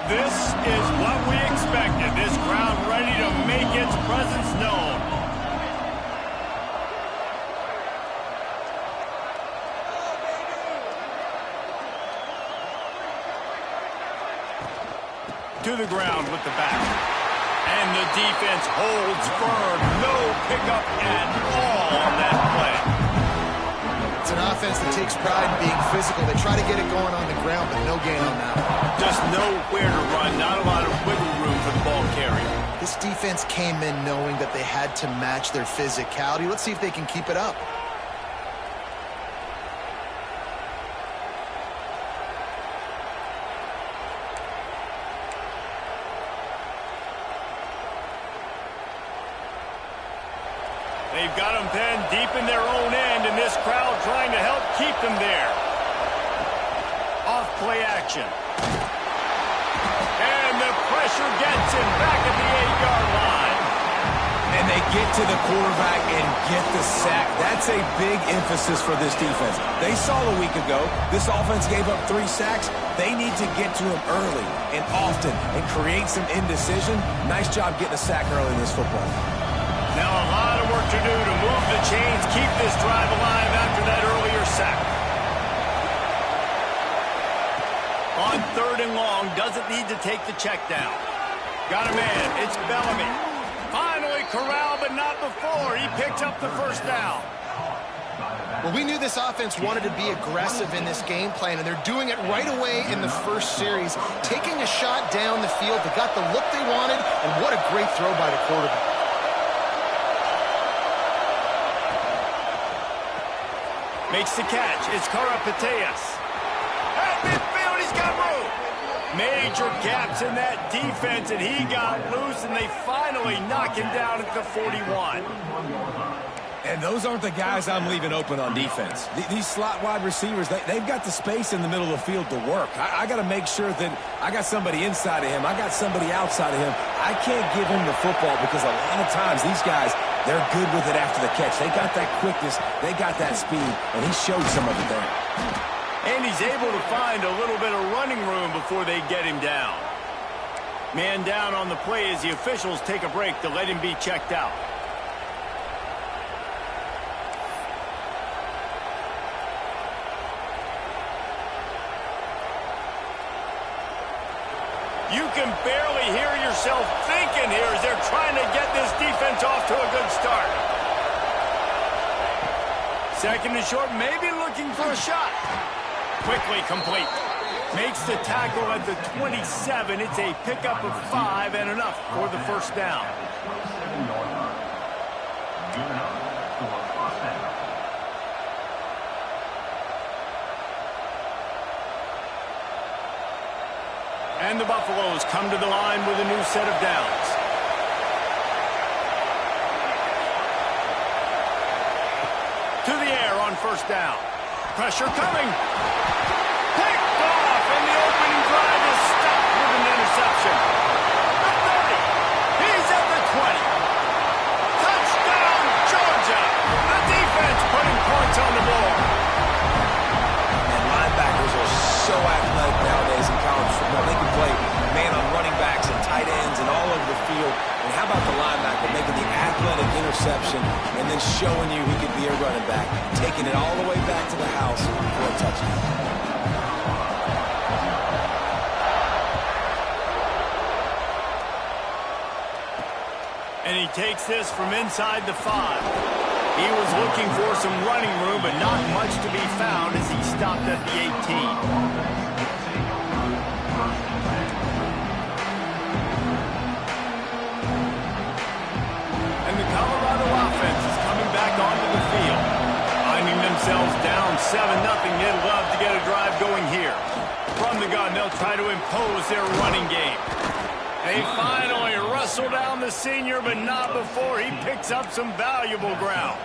This is what we expected. This crowd ready to make its presence known. To the ground with the back. And the defense holds firm. No pickup at all on that play. It's an offense that takes pride in being physical. They try to get it going on the ground, but no gain on that one. Just nowhere to run. Not a lot of wiggle room for the ball carrier. This defense came in knowing that they had to match their physicality. Let's see if they can keep it up. They've got them pinned deep in their own end, and this crowd trying to help keep them there. Off play action. And the pressure gets him back at the 8-yard line. And they get to the quarterback and get the sack. That's a big emphasis for this defense. They saw a week ago, this offense gave up 3 sacks. They need to get to him early and often and create some indecision. Nice job getting a sack early in this football. Now a lot of work to do to move the chains, keep this drive alive after that earlier sack. On 3rd and long, doesn't need to take the check down. Got a man, it's Bellamy. Finally corralled, but not before. He picked up the first down. Well, we knew this offense wanted to be aggressive in this game plan, and they're doing it right away in the first series. Taking a shot down the field, they got the look they wanted, and what a great throw by the quarterback. Makes the catch. It's Karapateas. At midfield, he's got room. Major gaps in that defense, and he got loose, and they finally knock him down at the 41. And those aren't the guys I'm leaving open on defense. These slot wide receivers, they've got the space in the middle of the field to work. I got to make sure that I got somebody inside of him. I got somebody outside of him. I can't give him the football because a lot of times these guys, they're good with it after the catch. They got that quickness. They got that speed, and he showed some of it there. And he's able to find a little bit of running room before they get him down. Man down on the play as the officials take a break to let him be checked out. You can barely hear yourself thinking here as they're trying to get this defense off to a good start. 2nd and short, maybe looking for a shot. Quickly complete. Makes the tackle at the 27. It's a pickup of 5 and enough for the first down. And the Buffaloes come to the line with a new set of downs. To the air on 1st down. Pressure coming. Picked off, and the opening drive is stopped with an interception. The 30. He's at the 20. Touchdown, Georgia. The defense putting points on the board. And linebackers are so athletic nowadays in college football. They can play man on running backs and tight ends and all over the field. And how about the linebacker making the athletic interception and then showing you he could be a running back, taking it all the way back to the house for a touchdown. And he takes this from inside the 5. He was looking for some running room, but not much to be found as he stopped at the 18. Colorado offense is coming back onto the field. Finding themselves down 7-0, they'd love to get a drive going here. From the gun, they'll try to impose their running game. They finally wrestle down the senior, but not before he picks up some valuable ground.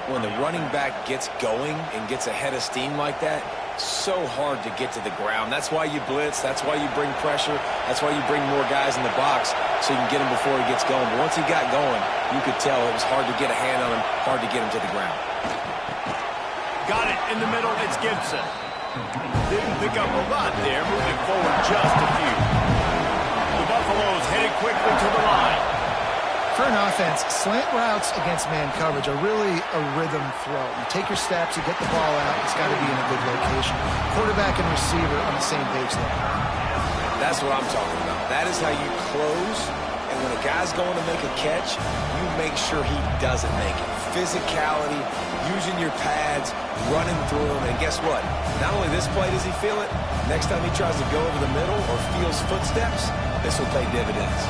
When the running back gets going and gets ahead of steam like that, so hard to get to the ground. That's why you blitz. That's why you bring pressure. That's why you bring more guys in the box so you can get him before he gets going. But once he got going, you could tell it was hard to get a hand on him, hard to get him to the ground. Got it in the middle. It's Gibson. Didn't pick up a lot there, moving forward just a few. The Buffaloes headed quickly to the line. For an offense, slant routes against man coverage are really a rhythm throw. You take your steps, you get the ball out, it's got to be in a good location. Quarterback and receiver on the same page there. That's what I'm talking about. That is how you close, and when a guy's going to make a catch, you make sure he doesn't make it. Physicality, using your pads, running through him, and guess what? Not only this play does he feel it, next time he tries to go over the middle or feels footsteps, this will pay dividends.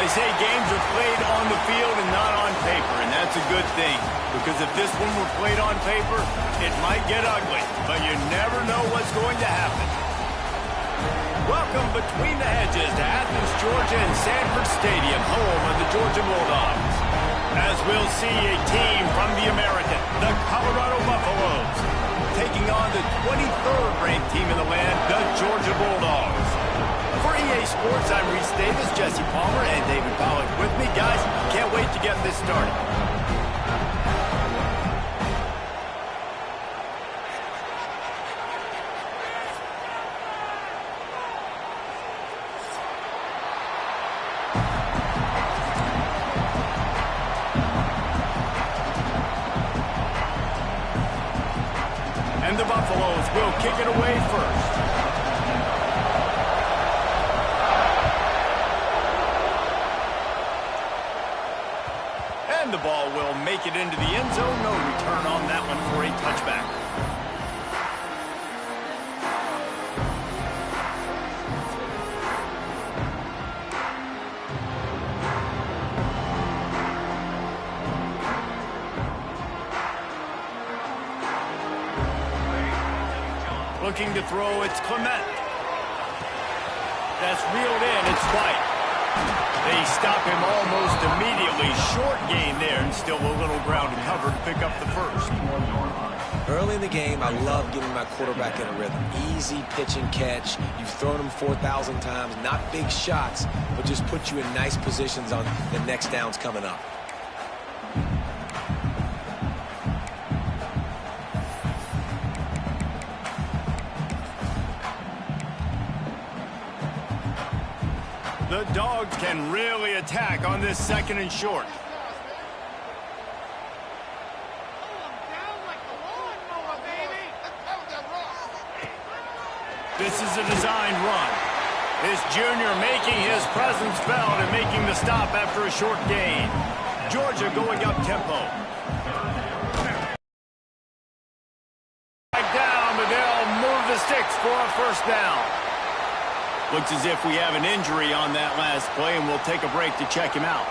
They say games are played on the field and not on paper, and that's a good thing. Because if this one were played on paper, it might get ugly, but you never know what's going to happen. Welcome between the hedges to Athens, Georgia and Sanford Stadium, home of the Georgia Bulldogs. As we'll see a team from the American, the Colorado Buffaloes, taking on the 23rd ranked team in the land, the Georgia Bulldogs. For EA Sports, I'm Reese Davis, Jesse Palmer, and David Pollack with me. Guys, can't wait to get this started. And the Buffaloes will kick it away first. And the ball will make it into the end zone. No return on that one for a touchback. Looking to throw, it's Clement. That's reeled in, it's White. They stop him almost immediately. Short gain there, and still a little ground to cover to pick up the first. Early in the game, I love getting my quarterback in a rhythm. Easy pitch and catch. You've thrown him 4,000 times. Not big shots, but just put you in nice positions on the next downs coming up. The Dogs can really attack on this second and short. This is a designed run. This junior making his presence felt and making the stop after a short gain. Georgia going up tempo. Back down, but they'll move the sticks for a first down. Looks as if we have an injury on that last play, and we'll take a break to check him out.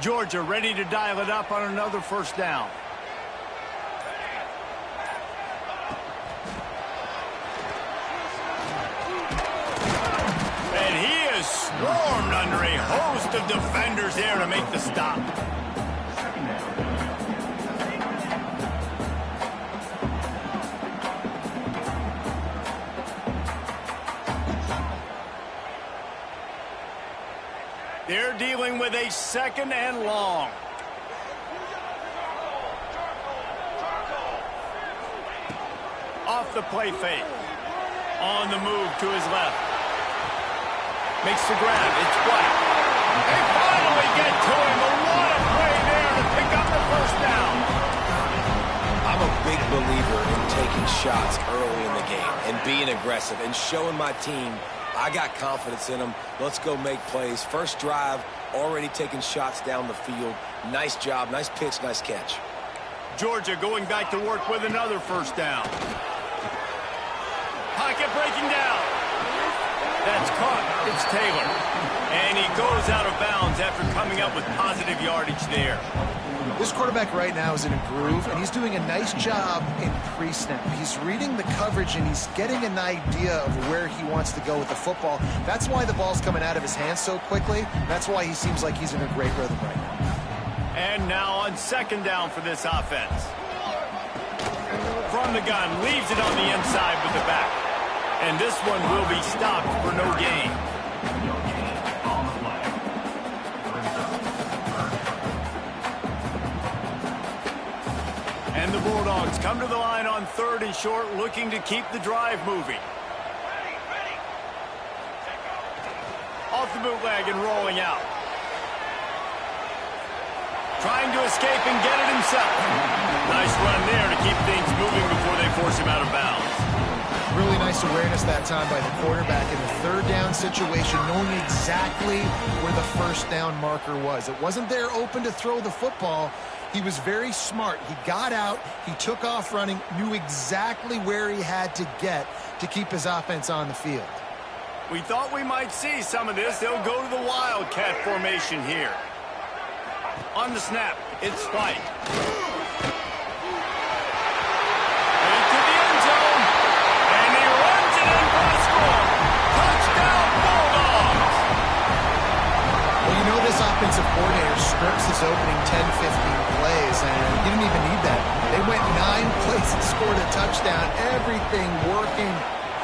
Georgia ready to dial it up on another first down. Swarmed under a host of defenders there to make the stop. They're dealing with a second and long. Off the play fake. On the move to his left. Makes the grab. It's White. They finally get to him. A lot of play there to pick up the first down. I'm a big believer in taking shots early in the game and being aggressive and showing my team I got confidence in them. Let's go make plays. First drive, already taking shots down the field. Nice job, nice pitch, nice catch. Georgia going back to work with another first down. Pocket breaking down. That's caught. It's Taylor. And he goes out of bounds after coming up with positive yardage there. This quarterback right now is in a groove, and he's doing a nice job in pre-snap. He's reading the coverage, and he's getting an idea of where he wants to go with the football. That's why the ball's coming out of his hands so quickly. That's why he seems like he's in a great rhythm right now. And now on second down for this offense. From the gun, leaves it on the inside with the back. And this one will be stopped for no gain. And the Bulldogs come to the line on third and short, looking to keep the drive moving. Off the bootleg and rolling out. Trying to escape and get it himself. Nice run there to keep things moving before they force him out of bounds. Really nice awareness that time by the quarterback in the third down situation, knowing exactly where the first down marker was. It wasn't there open to throw the football. He was very smart. He got out, he took off running, knew exactly where he had to get to keep his offense on the field. We thought we might see some of this. They'll go to the Wildcat formation here. On the snap, it's White. Into the end zone. And he runs it in for a score. Touchdown, Bulldogs! Well, you know this offensive coordinator scripts his opening 10, 15 plays, and he didn't even need that. They went 9 plays and scored a touchdown. Everything working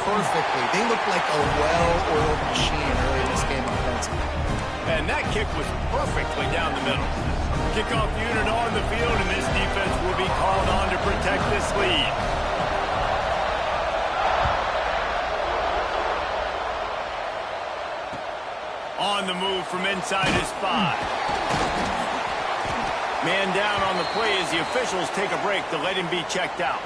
perfectly. They looked like a well-oiled machine early in this game offensively. And that kick was perfectly down the middle. Kickoff unit on the field, and this defense will be called on to protect this lead. On the move from inside his 5. Man down on the play as the officials take a break to let him be checked out.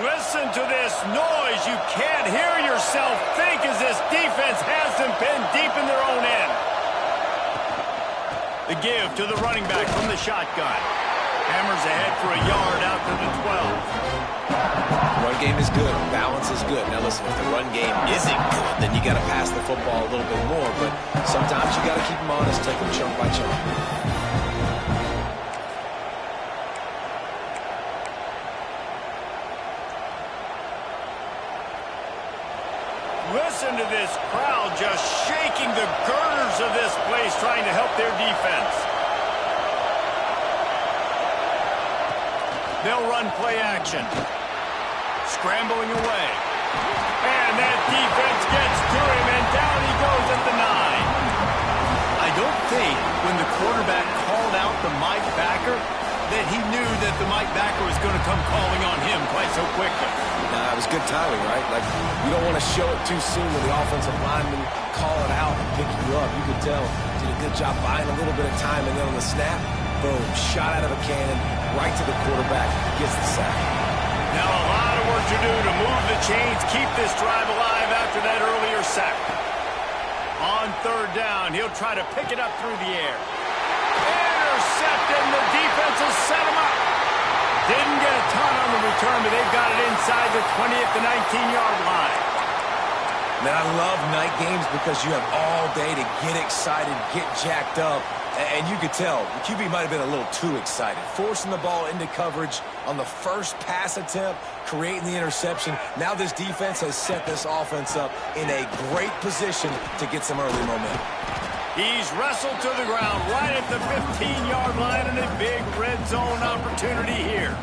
Listen to this noise. You can't hear yourself think as this defense has them pinned deep in their own end. The give to the running back from the shotgun. Hammers ahead for a yard out to the 12. Run game is good. Balance is good. Now listen, if the run game isn't good, then you got to pass the football a little bit more. But sometimes you got to keep them honest, take them chunk by chunk. Listen to this crowd just shaking the girders of this place, trying to help their defense. They'll run play action. Scrambling away. And that defense gets to him, and down he goes at the 9. I don't think when the quarterback called out the Mike backer that he knew that the Mike backer was going to come calling on him quite so quickly. Nah, it was good timing, right? Like, you don't want to show it too soon when the offensive lineman call it out and pick you up. You could tell did a good job buying a little bit of time, and then on the snap, boom, shot out of a cannon, right to the quarterback, gets the sack. Now a lot of work to do to move the chains, keep this drive alive after that earlier sack. On third down, he'll try to pick it up through the air. Intercepted, and the defense has set him up. Didn't get a ton on the return, but they've got it inside the 20 at the 19-yard line. Man, I love night games because you have all day to get excited, get jacked up, and you could tell the QB might have been a little too excited. Forcing the ball into coverage on the first pass attempt, creating the interception. Now this defense has set this offense up in a great position to get some early momentum. He's wrestled to the ground right at the 15-yard line, and a big red zone opportunity here.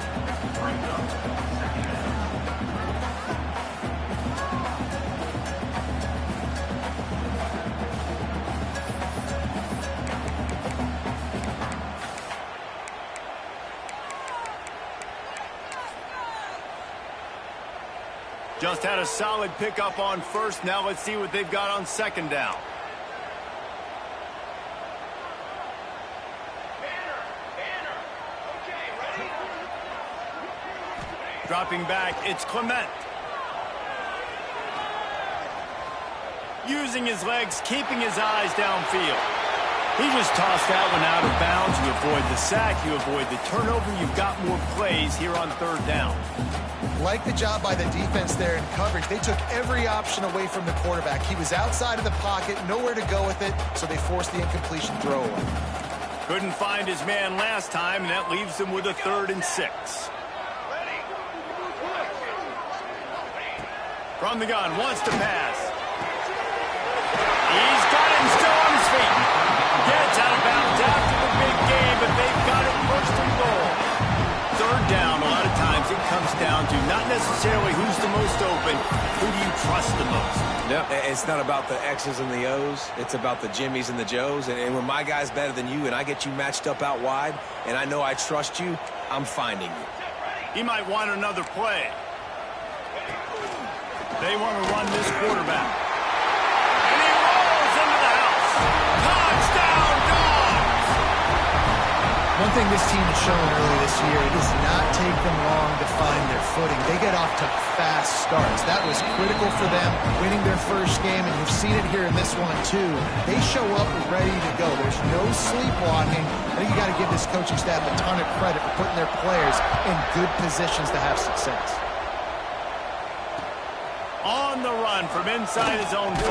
Just had a solid pickup on first. Now let's see what they've got on second down. Dropping back, it's Clement. Using his legs, keeping his eyes downfield. He just tossed that one out of bounds. You avoid the sack, you avoid the turnover. You've got more plays here on third down. Like the job by the defense there in coverage. They took every option away from the quarterback. He was outside of the pocket, nowhere to go with it, so they forced the incompletion throw away. Couldn't find his man last time, and that leaves him with a 3rd and 6. From the gun, wants to pass. He's got him still on his feet. Gets out of bounds after the big game, but they've got it 1st and goal. Third down, a lot of times it comes down to not necessarily who's the most open, who do you trust the most? Yep. It's not about the X's and the O's. It's about the Jimmys and the Joes. And when my guy's better than you and I get you matched up out wide and I know I trust you, I'm finding you. He might want another play. They want to run this quarterback. And he rolls into the house. Touchdown, Dogs! One thing this team has shown early this year, it does not take them long to find their footing. They get off to fast starts. That was critical for them, winning their first game, and you've seen it here in this one too. They show up ready to go. There's no sleepwalking. I think you got to give this coaching staff a ton of credit for putting their players in good positions to have success. On the run from inside his own 5.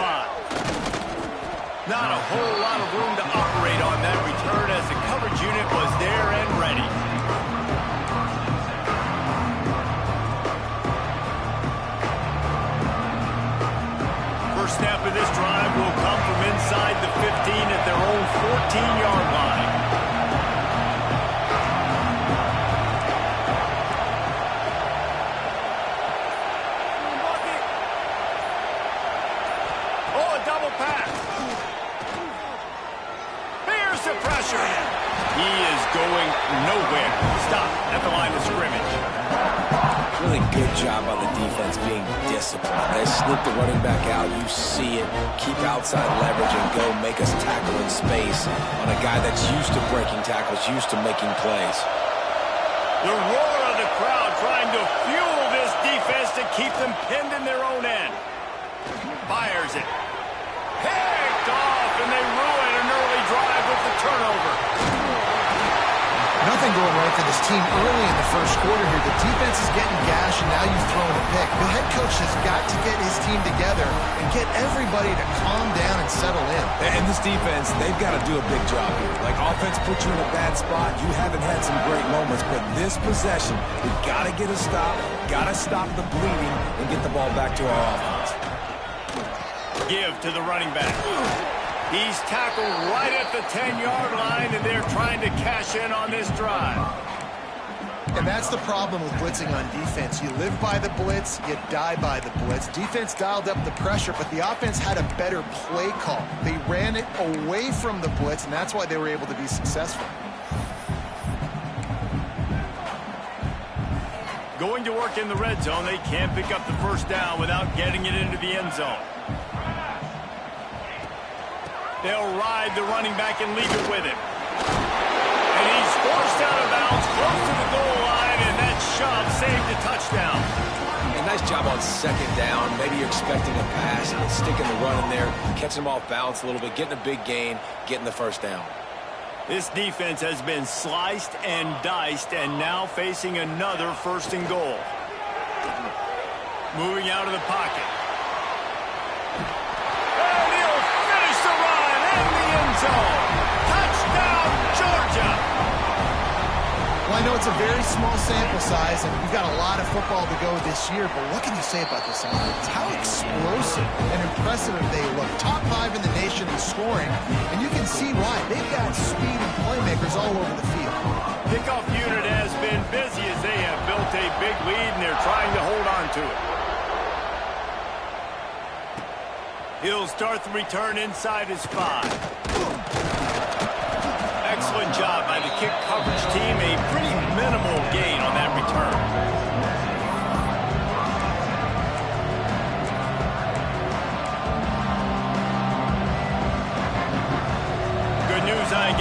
Not a whole lot of room to operate on that return as the coverage unit was there and ready. First snap of this drive will come from inside the 15 at their own 14-yard line. He is going nowhere. Stop at the line of scrimmage. Really good job on the defense being disciplined. They slip the running back out. You see it. Keep outside leverage and go make us tackle in space on a guy that's used to breaking tackles, used to making plays. The roar of the crowd trying to fuel this defense to keep them pinned in their own end. Fires it. Picked off, and they ruin an early drive with the turnover. Nothing going right for this team early in the first quarter here. The defense is getting gashed, and now you've thrown a pick. The head coach has got to get his team together and get everybody to calm down and settle in. And this defense, they've got to do a big job here. Like, offense put you in a bad spot. You haven't had some great moments, but this possession, we got to get a stop, got to stop the bleeding, and get the ball back to our offense. Give to the running back. He's tackled right at the 10-yard line, and they're trying to cash in on this drive. And that's the problem with blitzing on defense. You live by the blitz, you die by the blitz. Defense dialed up the pressure, but the offense had a better play call. They ran it away from the blitz, and that's why they were able to be successful. Going to work in the red zone, they can't pick up the first down without getting it into the end zone. They'll ride the running back and leave it with him. And he's forced out of bounds close to the goal line, and that shove saved a touchdown. A nice job on second down. Maybe you're expecting a pass and sticking the run in there, catching them off balance a little bit, getting a big gain, getting the first down. This defense has been sliced and diced, and now facing another 1st and goal. Moving out of the pocket. And he'll finish the run in the end zone. Touchdown, Georgia! Well, I know it's a very small sample size, and we've got a lot of football to go this year, but what can you say about this offense? How explosive and impressive they look. Top 5 in the nation in scoring, and you can see why. They've got speed and playmakers all over the field. Kickoff unit has been busy as they have built a big lead, and they're trying to hold on to it. He'll start the return inside his 5. Excellent job by the kick coverage team. A pretty minimal gain on that return.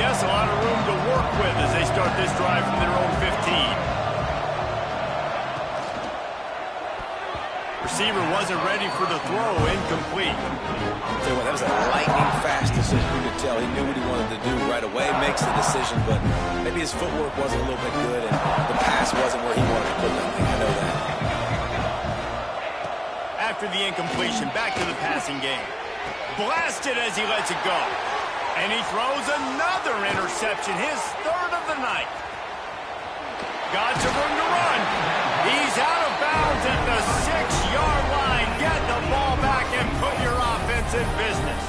guess a lot of room to work with as they start this drive from their own 15. Receiver wasn't ready for the throw, incomplete. Tell you what, that was a lightning-fast decision. You could tell he knew what he wanted to do right away, makes the decision, but maybe his footwork wasn't a little bit good, and the pass wasn't where he wanted to put that thing. I know that. After the incompletion, back to the passing game. Blasted as he lets it go. And he throws another interception, his third of the night. Got some room to run. He's out of bounds at the 6-yard line. Get the ball back and put your offense in business.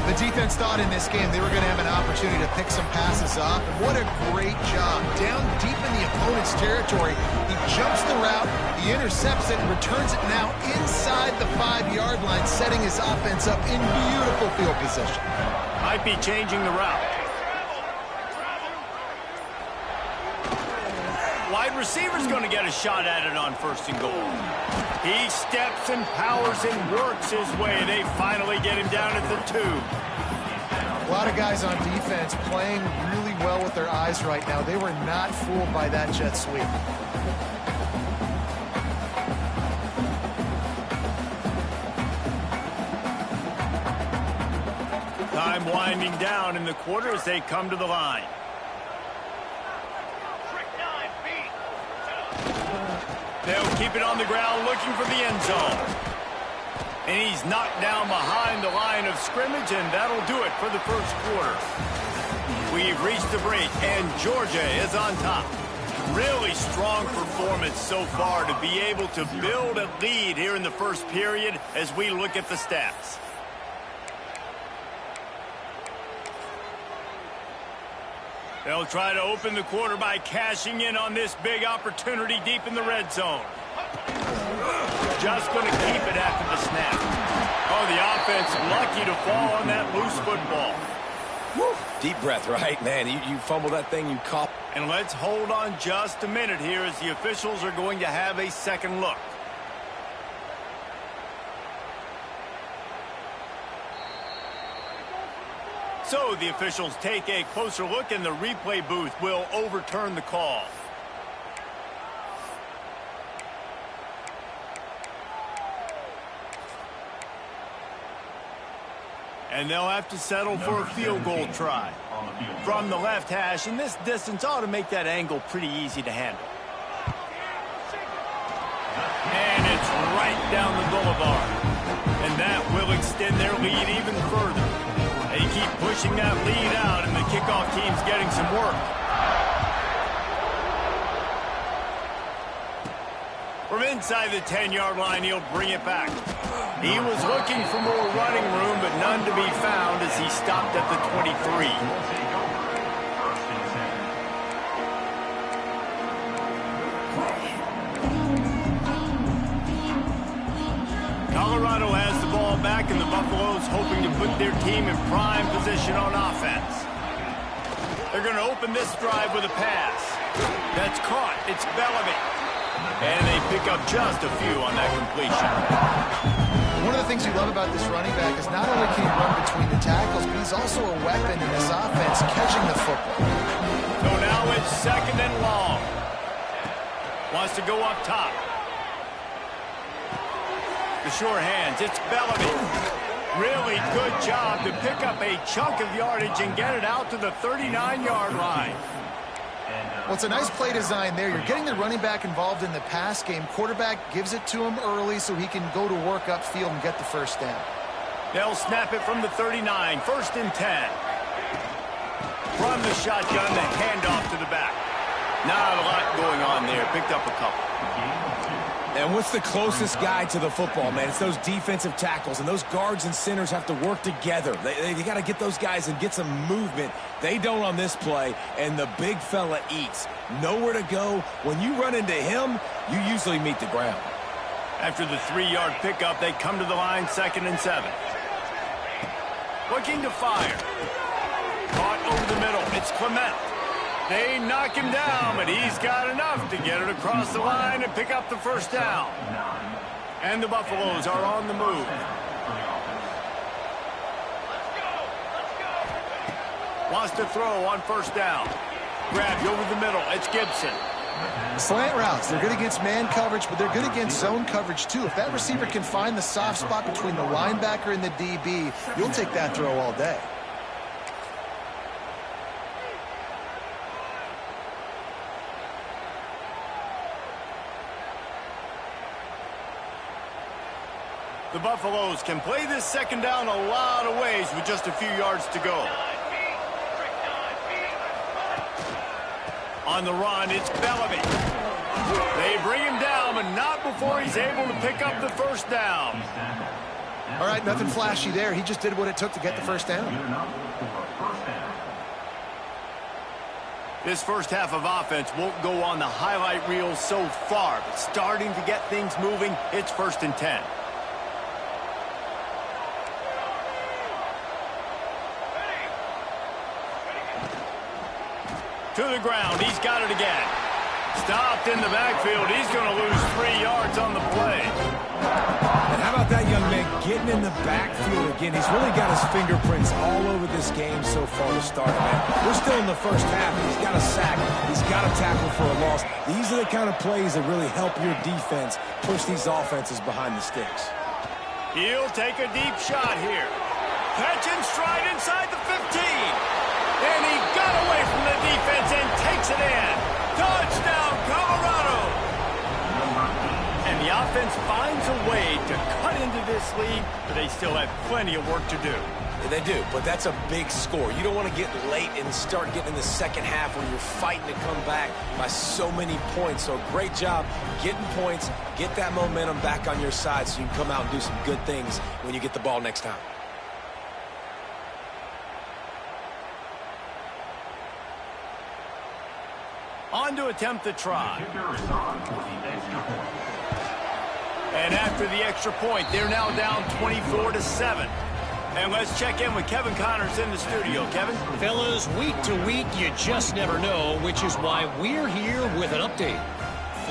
The defense thought in this game they were going to have an opportunity to pick some passes off. And what a great job. Down deep in the opponent's territory, he jumps the route, he intercepts it, and returns it now inside the 5-yard line, setting his offense up in beautiful field position. Might be changing the route. Wide receiver's going to get a shot at it on 1st and goal. He steps and powers and works his way. They finally get him down at the 2. A lot of guys on defense playing really well with their eyes right now. They were not fooled by that jet sweep. Time winding down in the quarter as they come to the line. They'll keep it on the ground looking for the end zone. And he's knocked down behind the line of scrimmage, and that'll do it for the first quarter. We've reached the break, and Georgia is on top. Really strong performance so far to be able to build a lead here in the first period as we look at the stats. They'll try to open the quarter by cashing in on this big opportunity deep in the red zone. Just going to keep it after the snap. Oh, the offense lucky to fall on that loose football. Woo. Deep breath, right, man? You fumble that thing, you caught. And let's hold on just a minute here as the officials are going to have a second look. So the officials take a closer look, and the replay booth will overturn the call. And they'll have to settle for a field goal try. From the left hash, and this distance ought to make that angle pretty easy to handle. And it's right down the boulevard. And that will extend their lead even further. They keep pushing that lead out, and the kickoff team's getting some work. From inside the 10-yard line, he'll bring it back. He was looking for more running room, but none to be found as he stopped at the 23. Colorado has the ball back, and the Buffaloes hoping to put their team in prime position on offense. They're going to open this drive with a pass. That's caught. It's Bellamy. And they pick up just a few on that completion. One of the things you love about this running back is not only can he run between the tackles, but he's also a weapon in this offense, catching the football. So now it's 2nd and long. Wants to go up top. The sure hands, it's Bellamy. Really good job to pick up a chunk of yardage and get it out to the 39-yard line. Well, it's a nice play design there. You're getting the running back involved in the pass game. Quarterback gives it to him early so he can go to work upfield and get the first down. They'll snap it from the 39, 1st and 10. From the shotgun, the handoff to the back. Not a lot going on there. Picked up a couple. And what's the closest guy to the football, man? It's those defensive tackles, and those guards and centers have to work together. They got to get those guys and get some movement. They don't on this play, and the big fella eats. Nowhere to go. When you run into him, you usually meet the ground. After the 3-yard pickup, they come to the line, 2nd and 7. Looking to fire. Caught over the middle. It's Clement. They knock him down, but he's got enough to get it across the line and pick up the first down. And the Buffaloes are on the move. Wants to throw on first down. Grabbed over the middle. It's Gibson. Slant routes, they're good against man coverage, but they're good against zone coverage too. If that receiver can find the soft spot between the linebacker and the DB, you'll take that throw all day. The Buffaloes can play this second down a lot of ways with just a few yards to go. On the run, it's Bellamy. They bring him down, but not before he's able to pick up the first down. All right, nothing flashy there. He just did what it took to get the first down. This first half of offense won't go on the highlight reel so far, but starting to get things moving, it's 1st and 10. To the ground. He's got it again. Stopped in the backfield. He's going to lose 3 yards on the play. And how about that young man getting in the backfield again? He's really got his fingerprints all over this game so far to start, man. We're still in the first half. He's got a sack. He's got a tackle for a loss. These are the kind of plays that really help your defense push these offenses behind the sticks. He'll take a deep shot here. Catch and stride inside the 15. And he got away from the defense and takes it in. Touchdown, Colorado! And the offense finds a way to cut into this lead, but they still have plenty of work to do. Yeah, they do, but that's a big score. You don't want to get late and start getting in the second half when you're fighting to come back by so many points. So great job getting points, get that momentum back on your side so you can come out and do some good things when you get the ball next time. On to attempt the try. And after the extra point, they're now down 24-7. And let's check in with Kevin Connors in the studio. Kevin? Fellas, week to week, you just never know, which is why we're here with an update.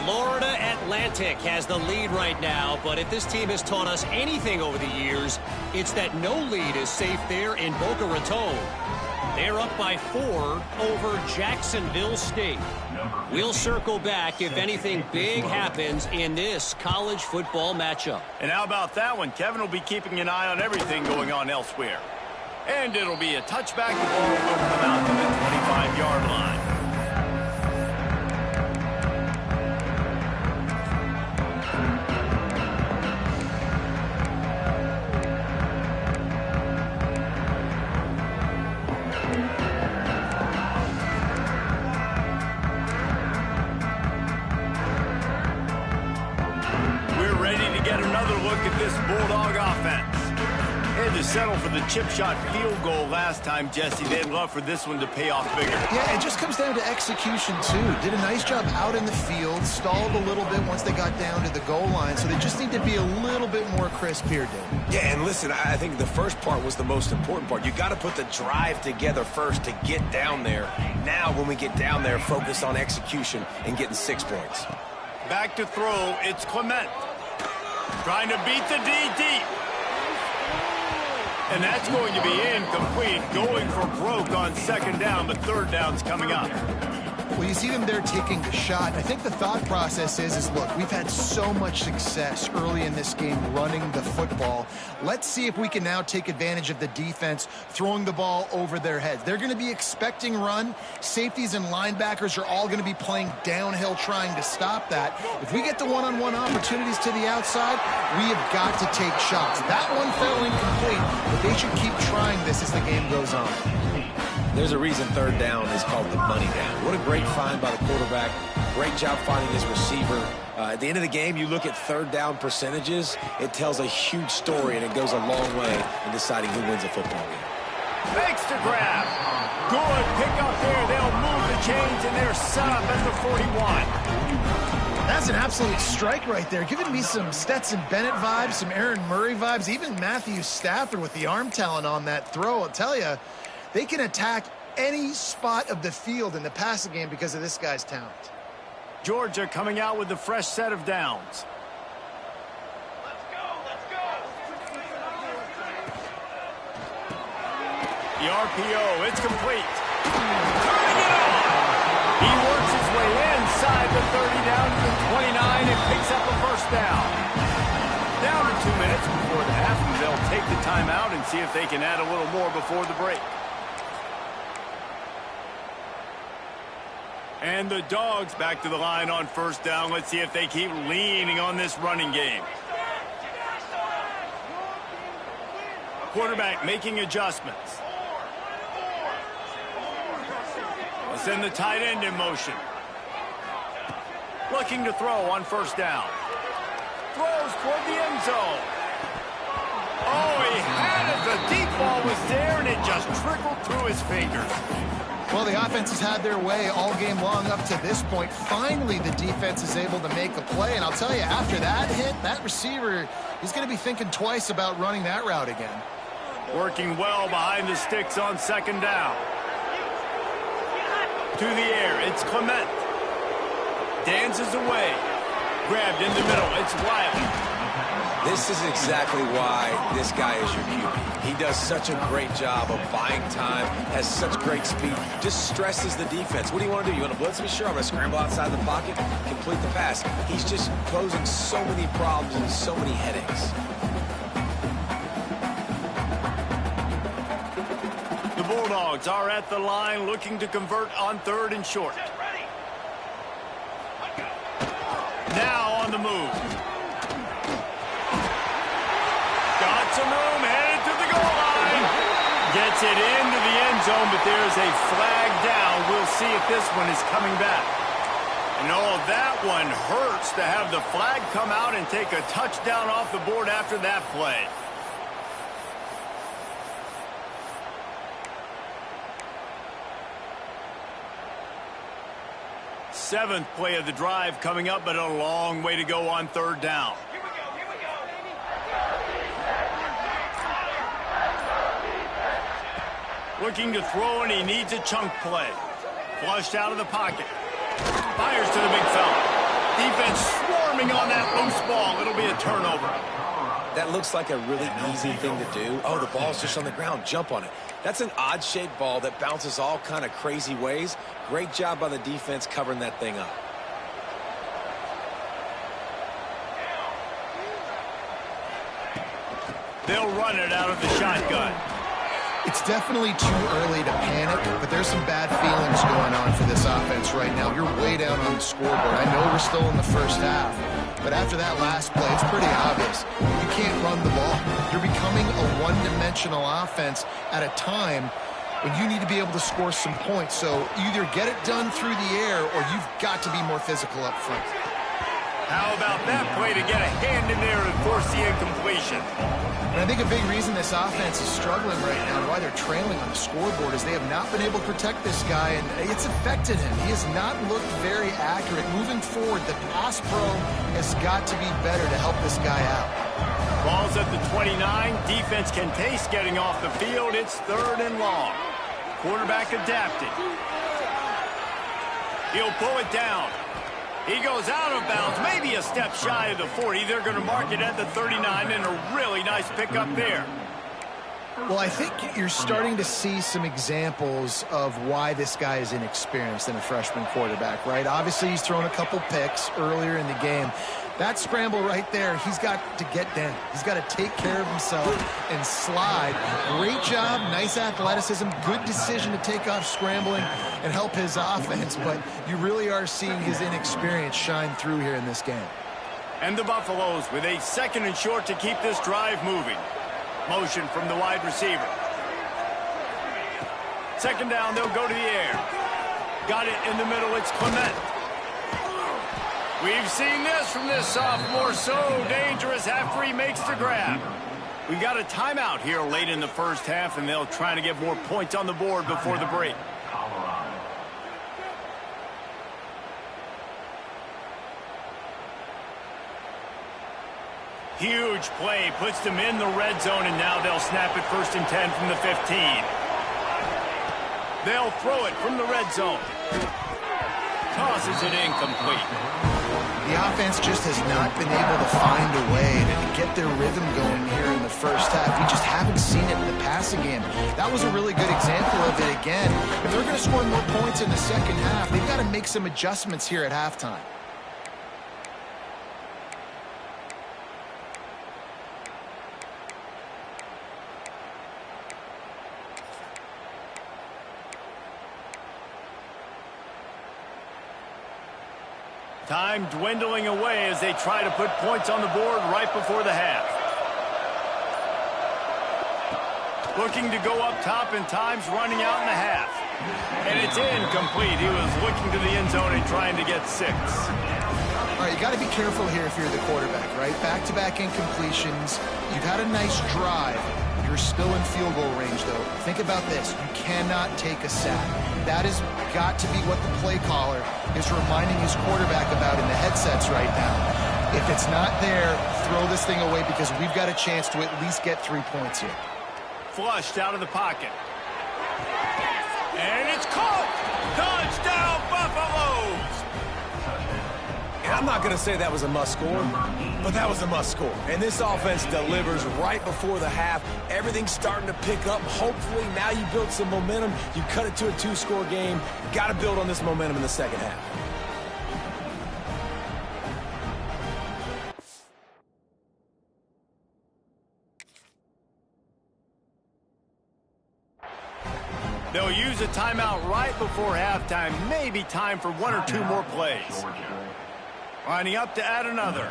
Florida Atlantic has the lead right now, but if this team has taught us anything over the years, it's that no lead is safe there in Boca Raton. They're up by 4 over Jacksonville State. We'll circle back if anything big happens in this college football matchup. And how about that one? Kevin will be keeping an eye on everything going on elsewhere. And it'll be a touchback. The ball will come out to the 25-yard line. Bulldog offense. They had to settle for the chip shot field goal last time, Jesse. They'd love for this one to pay off bigger. Yeah, it just comes down to execution, too. Did a nice job out in the field, stalled a little bit once they got down to the goal line, so they just need to be a little bit more crisp here, Dave. Yeah, and listen, I think the first part was the most important part. You got to put the drive together first to get down there. Now, when we get down there, focus on execution and getting 6 points. Back to throw, it's Clement. Trying to beat the D deep. And that's going to be incomplete. Going for broke on second down, but third down's coming up. Well, you see them there taking the shot. I think the thought process is look, we've had so much success early in this game running the football. Let's see if we can now take advantage of the defense throwing the ball over their heads. They're going to be expecting run. Safeties and linebackers are all going to be playing downhill trying to stop that. If we get the one-on-one opportunities to the outside, we have got to take shots. That one fell incomplete, but they should keep trying this as the game goes on. There's a reason third down is called the money down. What a great find by the quarterback. Great job finding his receiver. At the end of the game, you look at third down percentages, it tells a huge story, and it goes a long way in deciding who wins a football game. Makes the grab. Good pick up there. They'll move the chains, and they're set up at the 41. That's an absolute strike right there. Giving me some Stetson Bennett vibes, some Aaron Murray vibes, even Matthew Stafford with the arm talent on that throw. I'll tell you, they can attack any spot of the field in the passing game because of this guy's talent. Georgia coming out with a fresh set of downs. Let's go. The RPO, it's complete. timeout and see if they can add a little more before the break. And the Dogs back to the line on first down. Let's see if they keep leaning on this running game. Quarterback making adjustments. We'll send the tight end in motion. Looking to throw on first down. Throws toward the end zone. Oh, he had it. The deep ball was there, and it just trickled through his fingers. Well, the offense has had their way all game long up to this point. Finally, the defense is able to make a play. And I'll tell you, after that hit, that receiver, he's going to be thinking twice about running that route again. Working well behind the sticks on second down. To the air, it's Clement. Dances away. Grabbed in the middle, it's Wiley. This is exactly why this guy is your QB. He does such a great job of buying time, has such great speed, just stresses the defense. What do you want to do? You want to blitz me? Sure, I'm going to scramble outside the pocket, complete the pass. He's just posing so many problems and so many headaches. The Bulldogs are at the line looking to convert on third and short. Now on the move. Got some room, headed to the goal line. Gets it into the end zone, but there's a flag down. We'll see if this one is coming back. And oh, that one hurts to have the flag come out and take a touchdown off the board after that play. Seventh play of the drive coming up, but a long way to go on third down. Looking to throw, and he needs a chunk play. Flushed out of the pocket. Fires to the big fella. Defense swarming on that loose ball. It'll be a turnover. That looks like a really easy thing to do. Oh, the ball's just on the ground. Jump on it. That's an odd-shaped ball that bounces all kind of crazy ways. Great job by the defense covering that thing up. They'll run it out of the shotgun. It's definitely too early to panic, but there's some bad feelings going on for this offense right now. You're way down on the scoreboard. I know we're still in the first half, but after that last play, it's pretty obvious. You can't run the ball. You're becoming a one-dimensional offense at a time when you need to be able to score some points. So either get it done through the air or you've got to be more physical up front. How about that play to get a hand in there and force the incompletion? And I think a big reason this offense is struggling right now and why they're trailing on the scoreboard is they have not been able to protect this guy, and it's affected him. He has not looked very accurate. Moving forward, the pass pro has got to be better to help this guy out. Ball's at the 29. Defense can taste getting off the field. It's third and long. Quarterback adapted. He'll pull it down. He goes out of bounds, maybe a step shy of the 40. They're going to mark it at the 39, and a really nice pickup there. Well, I think you're starting to see some examples of why this guy is inexperienced in a freshman quarterback, right? Obviously, he's thrown a couple picks earlier in the game. That scramble right there, he's got to get down. He's got to take care of himself and slide. Great job, nice athleticism, good decision to take off scrambling and help his offense, but you really are seeing his inexperience shine through here in this game. And the Buffaloes with a second and short to keep this drive moving. Motion from the wide receiver. Second down, they'll go to the air. Got it in the middle, it's Clement. We've seen this from this sophomore, so dangerous after he makes the grab. We've got a timeout here late in the first half, and they'll try to get more points on the board before the break. Huge play, puts them in the red zone, and now they'll snap it 1st and 10 from the 15. They'll throw it from the red zone. Tosses it incomplete. The offense just has not been able to find a way to get their rhythm going here in the first half. We just haven't seen it in the passing game. That was a really good example of it again. If they're going to score more points in the second half, they've got to make some adjustments here at halftime. Time dwindling away as they try to put points on the board right before the half. Looking to go up top, and time's running out in the half. And it's incomplete. He was looking to the end zone and trying to get 6. All right, you got to be careful here if you're the quarterback, right? Back-to-back incompletions. You've had a nice drive. You're still in field goal range, though. Think about this. You cannot take a sack. That has got to be what the play caller is reminding his quarterback about in the headsets right now. If it's not there, throw this thing away because we've got a chance to at least get 3 points here. Flushed out of the pocket. And it's caught! Touchdown, Buffaloes! And I'm not going to say that was a must-score, but that was a must-score. And this offense delivers right before the half. Everything's starting to pick up. Hopefully, now you build some momentum. You cut it to a 2-score game. Got to build on this momentum in the second half. They'll use a timeout right before halftime. Maybe time for 1 or 2 more plays. Lining up to add another.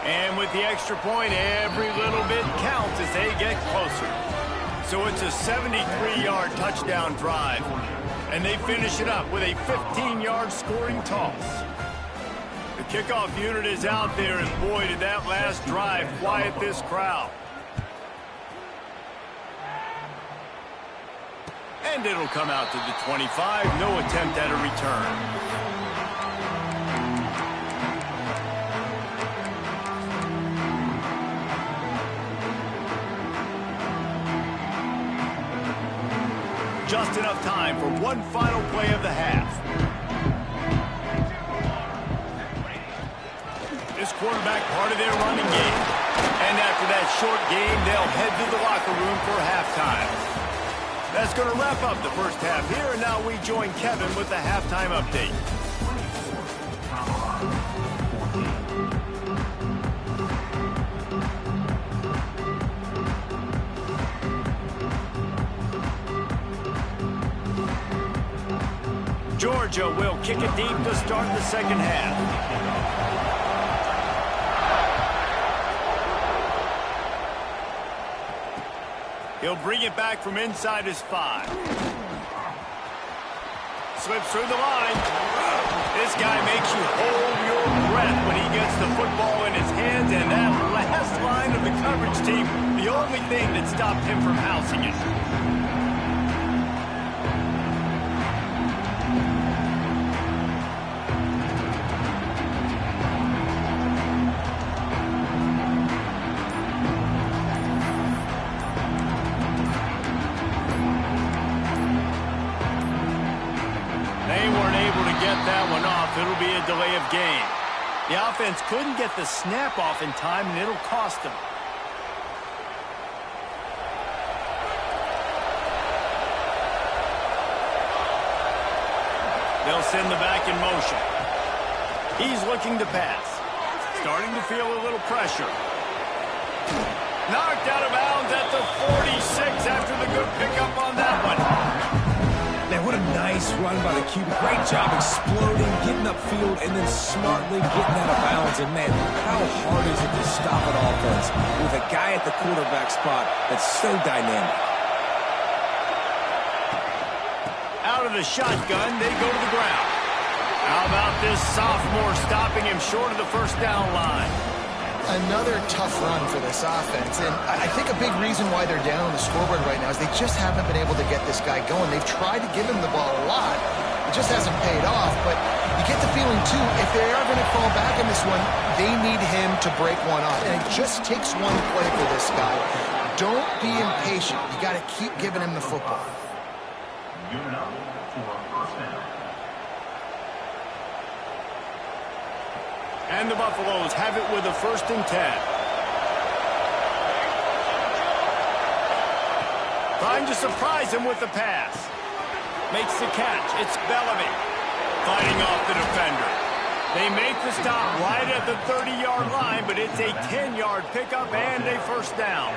And with the extra point, every little bit counts as they get closer. So it's a 73-yard touchdown drive. And they finish it up with a 15-yard scoring toss. The kickoff unit is out there, and boy, did that last drive quiet this crowd. And it'll come out to the 25. No attempt at a return. Just enough time for one final play of the half. This quarterback part of their running game. And after that short game, they'll head to the locker room for halftime. That's going to wrap up the first half here, and now we join Kevin with the halftime update. Georgia will kick it deep to start the second half. He'll bring it back from inside his 5. Slips through the line. This guy makes you hold your breath when he gets the football in his hands, and that last line of the coverage team, the only thing that stopped him from housing it. That one off. It'll be a delay of game. The offense couldn't get the snap off in time, and it'll cost them. They'll send the back in motion. He's looking to pass. Starting to feel a little pressure. Knocked out of bounds at the 46 after the good pickup on that one. Man, what a nice run by the QB. Great job exploding, getting upfield, and then smartly getting out of bounds. And, man, how hard is it to stop an offense with a guy at the quarterback spot that's so dynamic? Out of the shotgun, they go to the ground. How about this sophomore stopping him short of the first down line? Another tough run for this offense, and I think a big reason why they're down on the scoreboard right now is they just haven't been able to get this guy going. They've tried to give him the ball a lot. It just hasn't paid off, but you get the feeling, too, if they are going to fall back in this one, they need him to break one off, and it just takes one play for this guy. Don't be impatient. You got to keep giving him the football. And the Buffaloes have it with a 1st and 10. Trying to surprise him with the pass. Makes the catch. It's Bellamy fighting off the defender. They make the stop right at the 30-yard line, but it's a 10-yard pickup and a 1st down.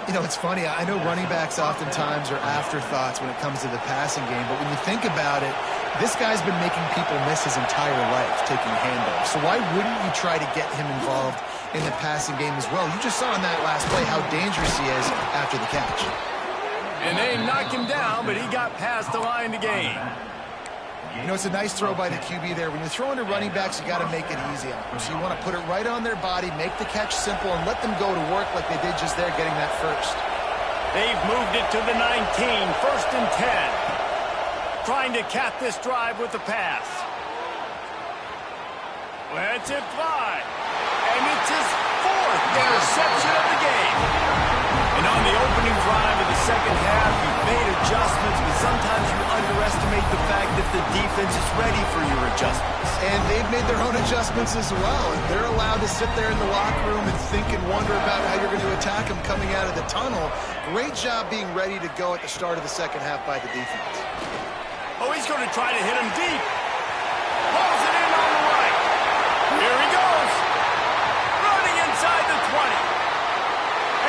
You know, it's funny. I know running backs oftentimes are afterthoughts when it comes to the passing game, but when you think about it, This guy's been making people miss his entire life taking handoffs. So why wouldn't you try to get him involved in the passing game as well? You just saw in that last play how dangerous he is after the catch. And they knocked him down, but he got past the line to gain. You know, it's a nice throw by the QB there. When you're throwing to running backs, you got to make it easy on them. So you want to put it right on their body, make the catch simple, and let them go to work like they did just there getting that first. They've moved it to the 19, 1st and 10. Trying to cap this drive with the pass. Lets it fly. And it's his 4th interception of the game. And on the opening drive of the second half, you've made adjustments, but sometimes you underestimate the fact that the defense is ready for your adjustments. And they've made their own adjustments as well. And they're allowed to sit there in the locker room and think and wonder about how you're going to attack them coming out of the tunnel. Great job being ready to go at the start of the second half by the defense. Oh, he's going to try to hit him deep. Pulls it in on the right. Here he goes. Running inside the 20.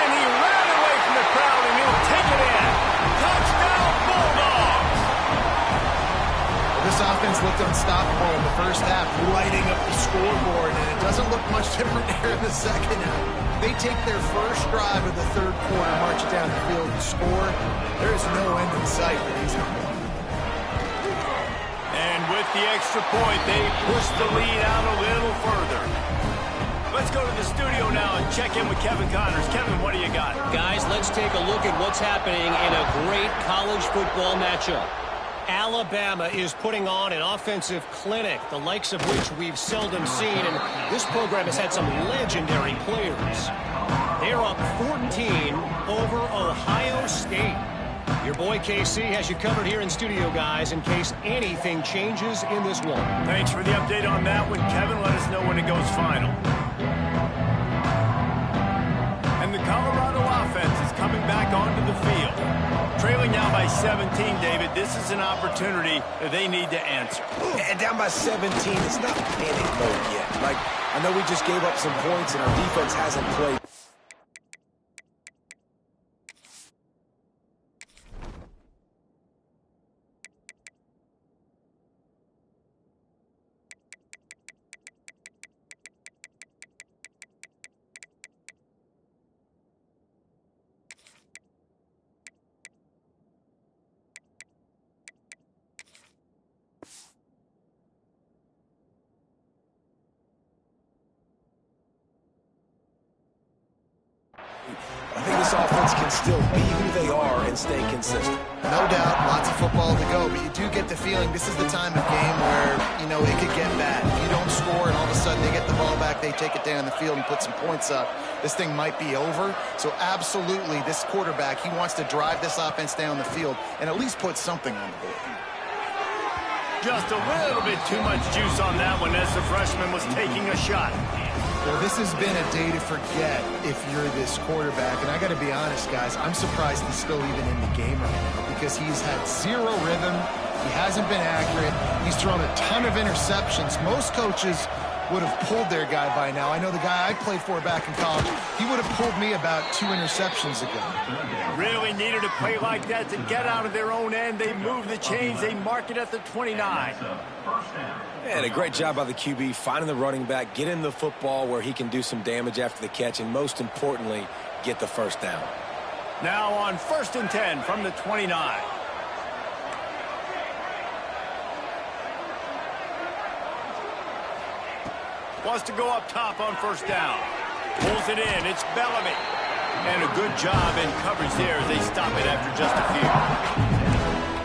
And he ran away from the crowd, and he'll take it in. Touchdown, Bulldogs! Well, this offense looked unstoppable in the first half, lighting up the scoreboard, and it doesn't look much different here in the second half. They take their first drive of the third quarter, march it down the field, and score. There is no end in sight for these guys. And with the extra point, they push the lead out a little further. Let's go to the studio now and check in with Kevin Connors. Kevin, what do you got? Guys, let's take a look at what's happening in a great college football matchup. Alabama is putting on an offensive clinic, the likes of which we've seldom seen, and this program has had some legendary players. They're up 14 over Ohio State. Your boy KC has you covered here in studio, guys, in case anything changes in this one. Thanks for the update on that one, Kevin. Let us know when it goes final. And the Colorado offense is coming back onto the field. Trailing now by 17, David. This is an opportunity that they need to answer. And down by 17, it's not panic mode yet. Like, I know we just gave up some points and our defense hasn't played. I think this offense can still be who they are and stay consistent. No doubt, lots of football to go, but you do get the feeling this is the time of game where, you know, it could get bad. If you don't score and all of a sudden they get the ball back, they take it down the field and put some points up, this thing might be over. So absolutely, this quarterback, he wants to drive this offense down the field and at least put something on the board. Just a little bit too much juice on that one as the freshman was taking a shot. Well, this has been a day to forget if you're this quarterback. And I got to be honest, guys, I'm surprised he's still even in the game right now because he's had zero rhythm. He hasn't been accurate. He's thrown a ton of interceptions. Most coaches would have pulled their guy by now. I know the guy I played for back in college, he would have pulled me about 2 interceptions ago. Really needed a play like that to get out of their own end. They move the chains. They mark it at the 29. And a great job by the QB, finding the running back, getting the football where he can do some damage after the catch, and most importantly, get the first down. Now on 1st and 10 from the 29. Wants to go up top on 1st down. Pulls it in. It's Bellamy. And a good job in coverage there as they stop it after just a few.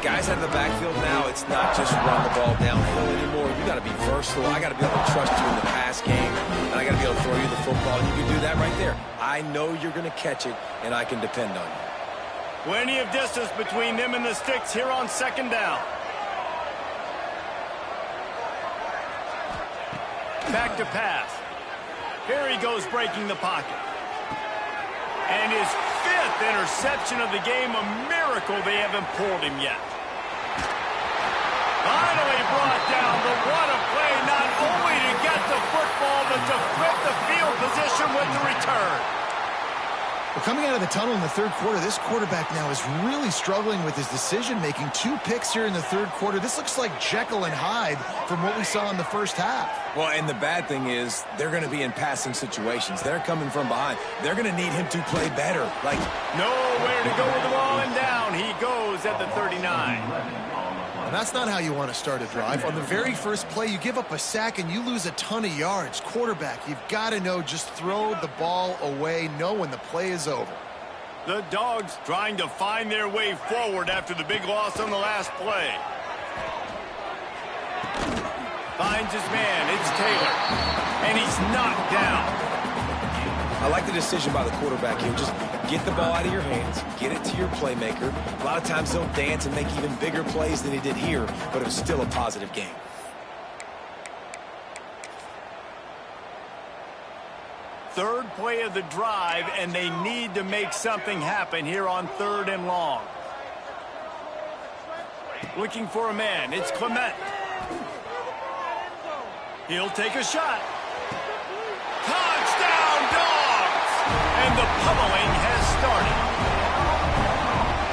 Guys out of the backfield now, it's not just run the ball downhill anymore. You got to be versatile. I got to be able to trust you in the pass game, and I got to be able to throw you the football. And you can do that right there. I know you're going to catch it, and I can depend on you. Plenty of distance between them and the sticks here on 2nd down. Back to pass. Here he goes breaking the pocket. And his 5th interception of the game, a miracle they haven't pulled him yet. Finally brought down, but what a play, not only to get the football, but to flip the field position with the return. Well, coming out of the tunnel in the third quarter, this quarterback now is really struggling with his decision-making. 2 picks here in the third quarter. This looks like Jekyll and Hyde from what we saw in the first half. Well, and the bad thing is they're going to be in passing situations. They're coming from behind. They're going to need him to play better. Like, nowhere to go with the ball, and down he goes at the 39. And that's not how you want to start a drive. On the very first play, you give up a sack and you lose a ton of yards. Quarterback, you've got to know, just throw the ball away, know when the play is over. The Dogs trying to find their way forward after the big loss on the last play. Finds his man, it's Taylor, and he's knocked down. I like the decision by the quarterback here. Just get the ball out of your hands, get it to your playmaker. A lot of times they'll dance and make even bigger plays than he did here, but it was still a positive game. Third play of the drive, and they need to make something happen here on 3rd and long. Looking for a man, it's Clement. He'll take a shot. Touchdown, Dogs! And the pummeling has started.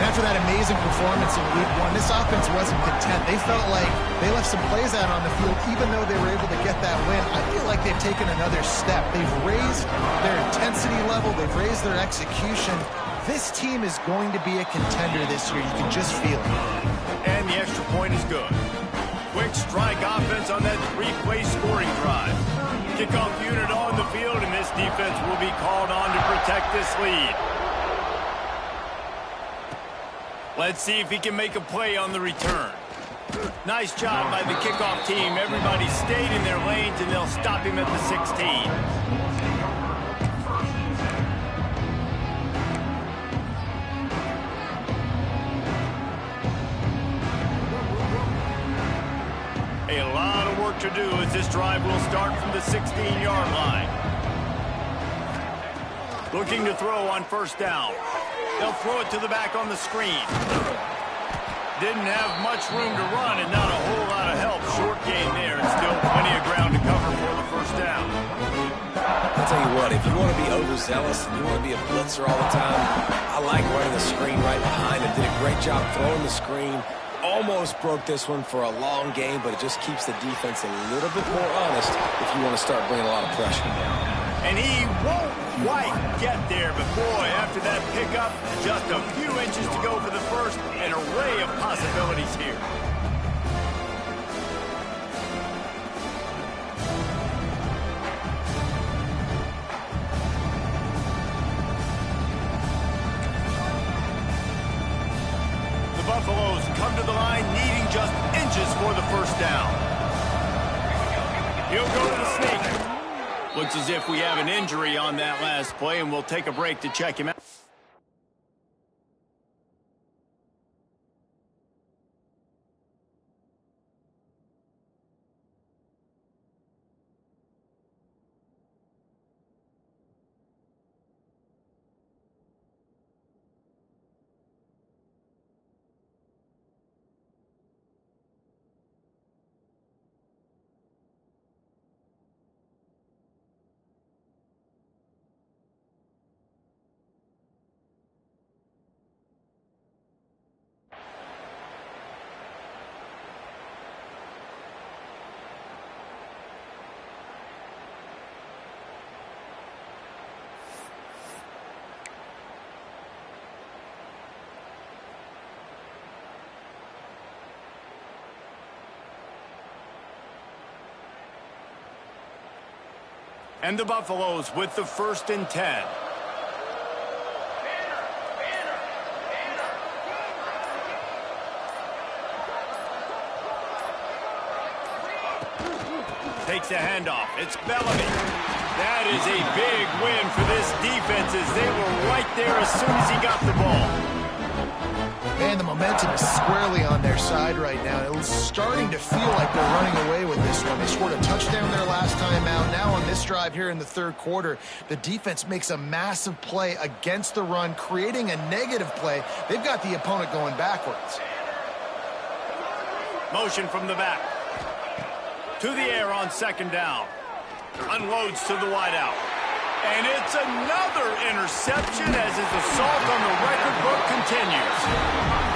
After that amazing performance in Week 1, this offense wasn't content. They felt like they left some plays out on the field, even though they were able to get that win. I feel like they've taken another step. They've raised their intensity level. They've raised their execution. This team is going to be a contender this year. You can just feel it. And the extra point is good. Quick strike offense on that 3-play scoring drive. Kickoff unit on the field, and this defense will be called on to protect this lead. Let's see if he can make a play on the return. Nice job by the kickoff team. Everybody stayed in their lanes, and they'll stop him at the 16. A lot of work to do as this drive will start from the 16-yard line. Looking to throw on 1st down. They'll throw it to the back on the screen. Didn't have much room to run and not a whole lot of help. Short gain there and still plenty of ground to cover for the 1st down. I'll tell you what, if you want to be overzealous and you want to be a blitzer all the time, I like running the screen right behind him. Did a great job throwing the screen. Almost broke this one for a long game, but it just keeps the defense a little bit more honest if you want to start bringing a lot of pressure. And he won't quite get there, but boy, after that pickup, just a few inches to go for the 1st, an array of possibilities here. The Buffaloes come to the line needing just inches for the 1st down. He'll go to the sneak. Looks as if we have an injury on that last play, and we'll take a break to check him out. And the Buffaloes with the 1st and 10. Takes a handoff. It's Bellamy. That is a big win for this defense as they were right there as soon as he got the ball. Man, the momentum is squarely on their side right now. It was starting to feel like they're running away with this one. They scored a touchdown their last time out. Now on this drive here in the 3rd quarter, the defense makes a massive play against the run, creating a negative play. They've got the opponent going backwards. Motion from the back. To the air on 2nd down. Unloads to the wideout. And it's another interception as his assault on the record book continues.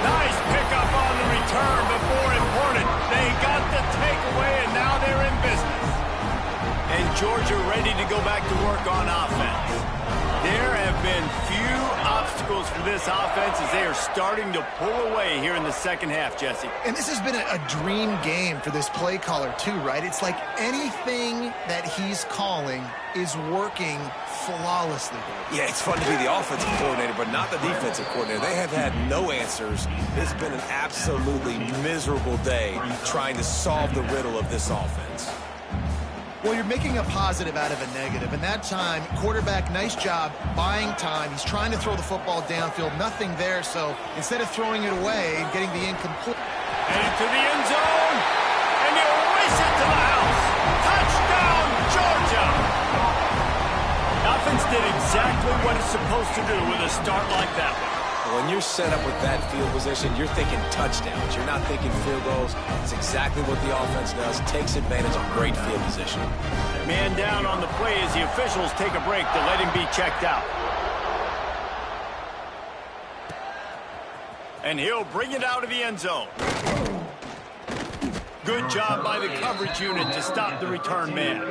Nice pickup on the return, but more important, they got the takeaway, and now they're in business. And Georgia ready to go back to work on offense. There have been few obstacles for this offense as they are starting to pull away here in the second half, Jesse. And this has been a dream game for this play caller too, right? It's like anything that he's calling is working flawlessly. Yeah, it's fun to be the offensive coordinator, but not the defensive coordinator. They have had no answers. It's been an absolutely miserable day trying to solve the riddle of this offense. Well, you're making a positive out of a negative. And that time, quarterback, nice job buying time. He's trying to throw the football downfield. Nothing there, so instead of throwing it away and getting the incomplete. And into the end zone. And he'll race it to the house. Touchdown, Georgia! Offense did exactly what it's supposed to do with a start like that one. When you're set up with that field position, you're thinking touchdowns. You're not thinking field goals. It's exactly what the offense does. Takes advantage of great field position. Man down on the play as the officials take a break to let him be checked out. And he'll bring it out of the end zone. Good job by the coverage unit to stop the return man. And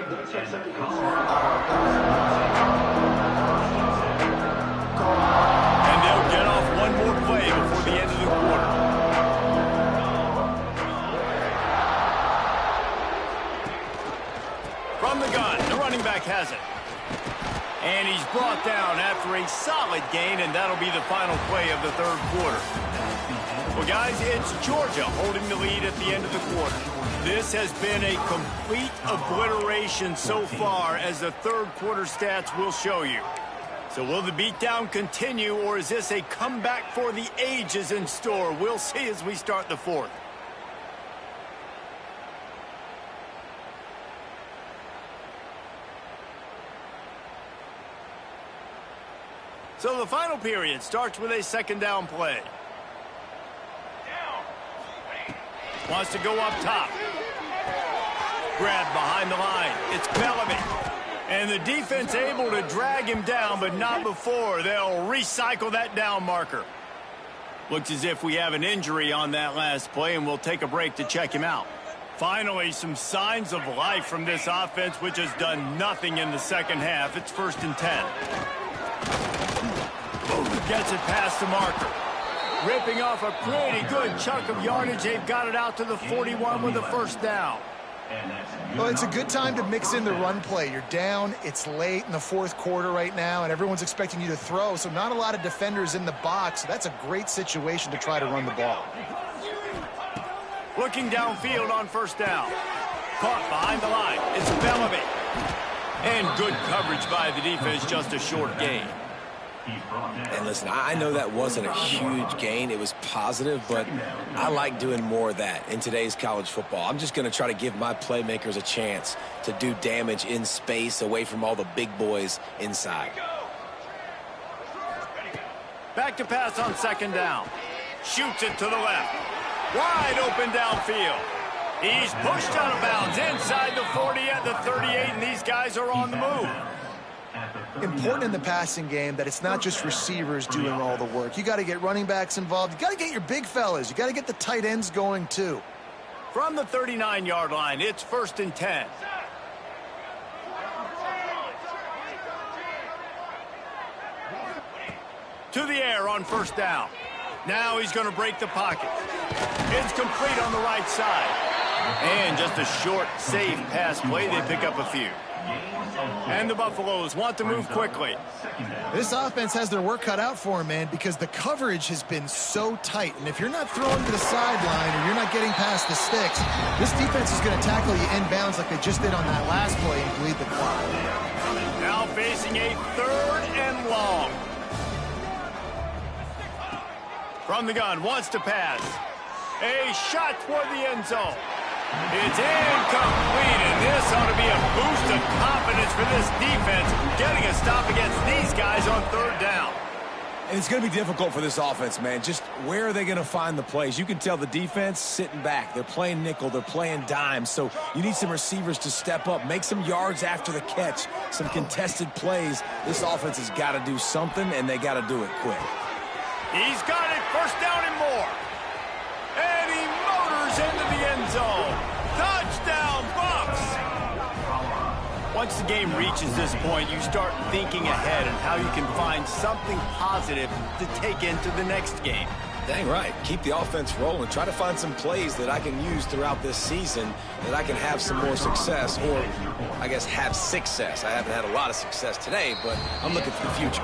they'll get off one more play before the end of the quarter. From the gun, the running back has it. And he's brought down after a solid gain, and that'll be the final play of the third quarter. Well, guys, it's Georgia holding the lead at the end of the quarter. This has been a complete obliteration so far, as the third quarter stats will show you. So will the beatdown continue, or is this a comeback for the ages in store? We'll see as we start the fourth. So the final period starts with a second down play. Wants to go up top. Grabbed behind the line. It's Bellamy. And the defense able to drag him down, but not before. They'll recycle that down marker. Looks as if we have an injury on that last play, and we'll take a break to check him out. Finally, some signs of life from this offense, which has done nothing in the second half. It's 1st and 10. Gets it past the marker. Ripping off a pretty good chunk of yardage. They've got it out to the 41 with a first down. Well, it's a good time to mix in the run play. You're down, it's late in the fourth quarter right now, and everyone's expecting you to throw, so not a lot of defenders in the box. So that's a great situation to try to run the ball. Looking downfield on first down. Caught behind the line. It's Bellamy. And good coverage by the defense, just a short gain. And listen, I know that wasn't a huge gain. It was positive, but I like doing more of that in today's college football. I'm just going to try to give my playmakers a chance to do damage in space away from all the big boys inside. Back to pass on second down. Shoots it to the left. Wide open downfield. He's pushed out of bounds inside the 40 at the 38, and these guys are on the move. Important in the passing game that it's not just receivers doing all the work. You got to get running backs involved. You got to get your big fellas. You got to get the tight ends going too. From the 39-yard line, it's 1st and 10. To the air on first down. Now he's going to break the pocket. It's complete on the right side. And just a short, safe pass play. They pick up a few. And the Buffaloes want to move quickly. This offense has their work cut out for them, man, because the coverage has been so tight. And if you're not throwing to the sideline or you're not getting past the sticks, this defense is going to tackle you inbounds like they just did on that last play and bleed the clock. Now facing a 3rd and long. From the gun, wants to pass. A shot toward the end zone. It's incomplete, and this ought to be a boost of confidence for this defense, getting a stop against these guys on 3rd down. And it's going to be difficult for this offense, man. Just where are they going to find the plays? You can tell the defense sitting back. They're playing nickel. They're playing dime. So you need some receivers to step up, make some yards after the catch, some contested plays. This offense has got to do something, and they got to do it quick. He's got it. First down and more. And he motors into the end zone. Touchdown, Bucs! Once the game reaches this point, you start thinking ahead and how you can find something positive to take into the next game. Dang right. Keep the offense rolling. Try to find some plays that I can use throughout this season that I can have some more success, or I guess have success. I haven't had a lot of success today, but I'm looking for the future.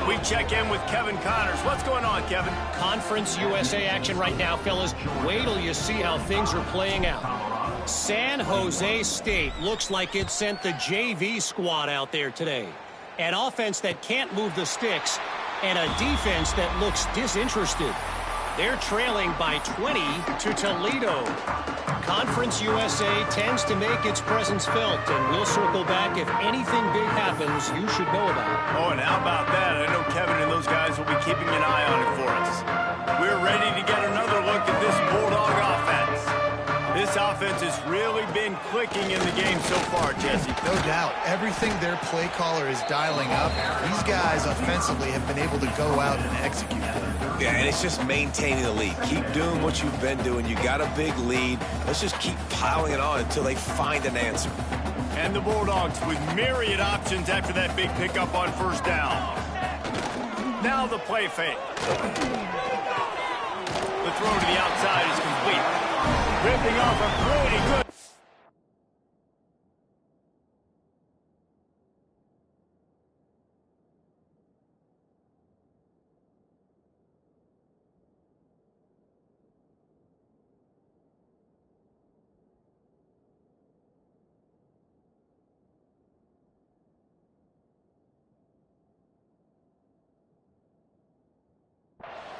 We check in with Kevin Connors. What's going on, Kevin? Conference USA action right now, fellas. Wait till you see how things are playing out. San Jose State looks like it sent the JV squad out there today. An offense that can't move the sticks and a defense that looks disinterested. They're trailing by 20 to Toledo. Conference USA tends to make its presence felt, and we'll circle back if anything big happens you should know about. Oh, and how about that? I know Kevin and those guys will be keeping an eye on it for us. We're ready to get another look at this Bulldog offense. This offense has really been clicking in the game so far, Jesse. No doubt. Everything their play caller is dialing up, these guys offensively have been able to go out and execute. Yeah, and it's just maintaining the lead. Keep doing what you've been doing. You got a big lead. Let's just keep piling it on until they find an answer. And the Bulldogs with myriad options after that big pickup on first down. Now the play fake. The throw to the outside is complete. Ripping off a pretty good.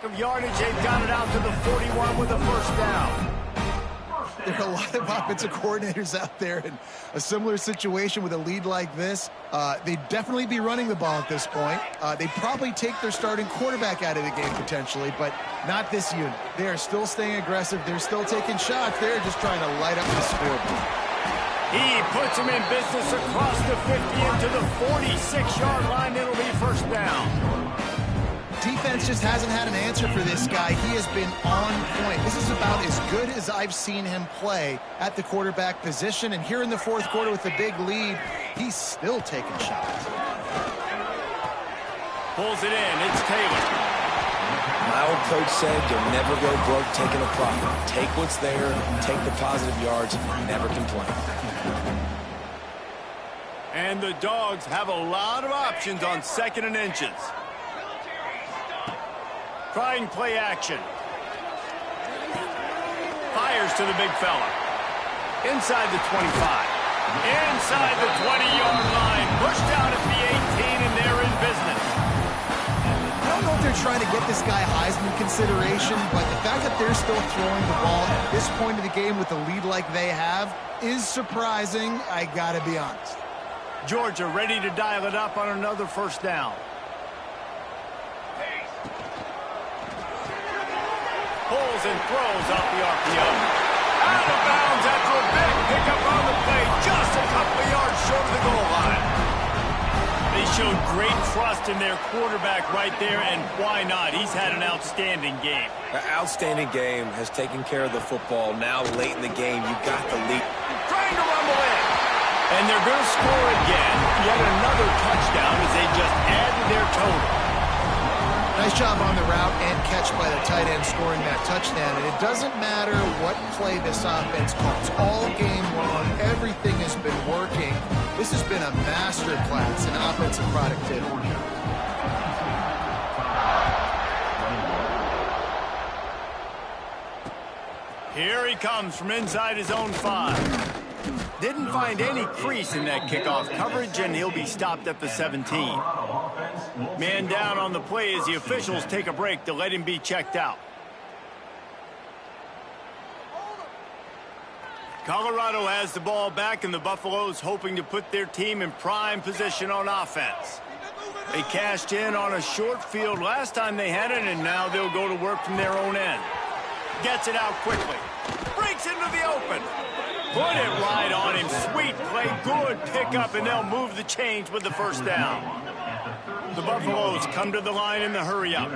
Of yardage, they've got it out to the 41 with a first down. There are a lot of offensive coordinators out there in a similar situation with a lead like this. They'd definitely be running the ball at this point. They'd probably take their starting quarterback out of the game potentially, but not this unit. They are still staying aggressive. They're still taking shots. They're just trying to light up the scoreboard. He puts him in business across the 50 into the 46-yard line. It'll be first down. Defense just hasn't had an answer for this guy. He has been on point. This is about as good as I've seen him play at the quarterback position. And here in the fourth quarter with a big lead, he's still taking shots. Pulls it in. It's Taylor. My old coach said you'll never go broke taking a profit. Take what's there, take the positive yards, never complain. And the Dogs have a lot of options on second and inches. Trying play action. Fires to the big fella. Inside the 25. Inside the 20-yard line. Pushed out at the 18, and they're in business. I don't know if they're trying to get this guy Heisman consideration, but the fact that they're still throwing the ball at this point of the game with a lead like they have is surprising, I gotta be honest. Georgia ready to dial it up on another first down. Pulls and throws off the RPO. Out of bounds after a big pickup on the play, just a couple of yards short of the goal line. They showed great trust in their quarterback right there, and why not? He's had an outstanding game. An outstanding game, has taken care of the football. Now late in the game, you got the lead. Trying to rumble in. And they're going to score again. Yet another touchdown as they just add to their total. Nice job on the route and catch by the tight end scoring that touchdown. And it doesn't matter what play this offense calls. All game long, everything has been working. This has been a master class in offensive productivity. Here he comes from inside his own 5. Didn't find any crease in that kickoff coverage, and he'll be stopped at the 17. Man down on the play as the officials take a break to let him be checked out. Colorado has the ball back, and the Buffaloes hoping to put their team in prime position on offense. They cashed in on a short field last time they had it, and now they'll go to work from their own end. Gets it out quickly. Breaks into the open. Put it right on him. Sweet play. Good pickup, and they'll move the chains with the first down. The Buffaloes come to the line in the hurry-up.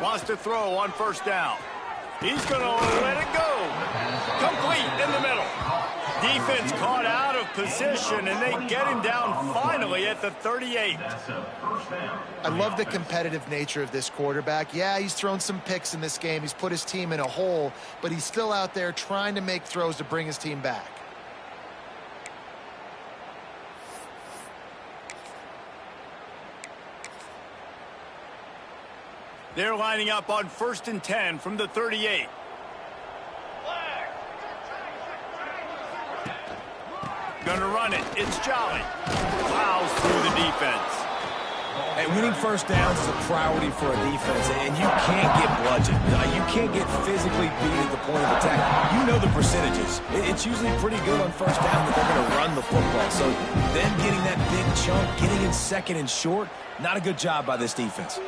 Wants to throw on first down. He's going to let it go. Complete in the middle. Defense caught out of position, and they get him down finally at the 38. I love the competitive nature of this quarterback. Yeah, he's thrown some picks in this game. He's put his team in a hole, but he's still out there trying to make throws to bring his team back. They're lining up on 1st and 10 from the 38. Gonna run it. It's Jolly. Plows through the defense. And winning first downs is a priority for a defense, and you can't get bludgeoned. You can't get physically beat at the point of attack. You know the percentages. It's usually pretty good on first down that they're going to run the football. So them getting that big chunk, getting in second and short, not a good job by this defense.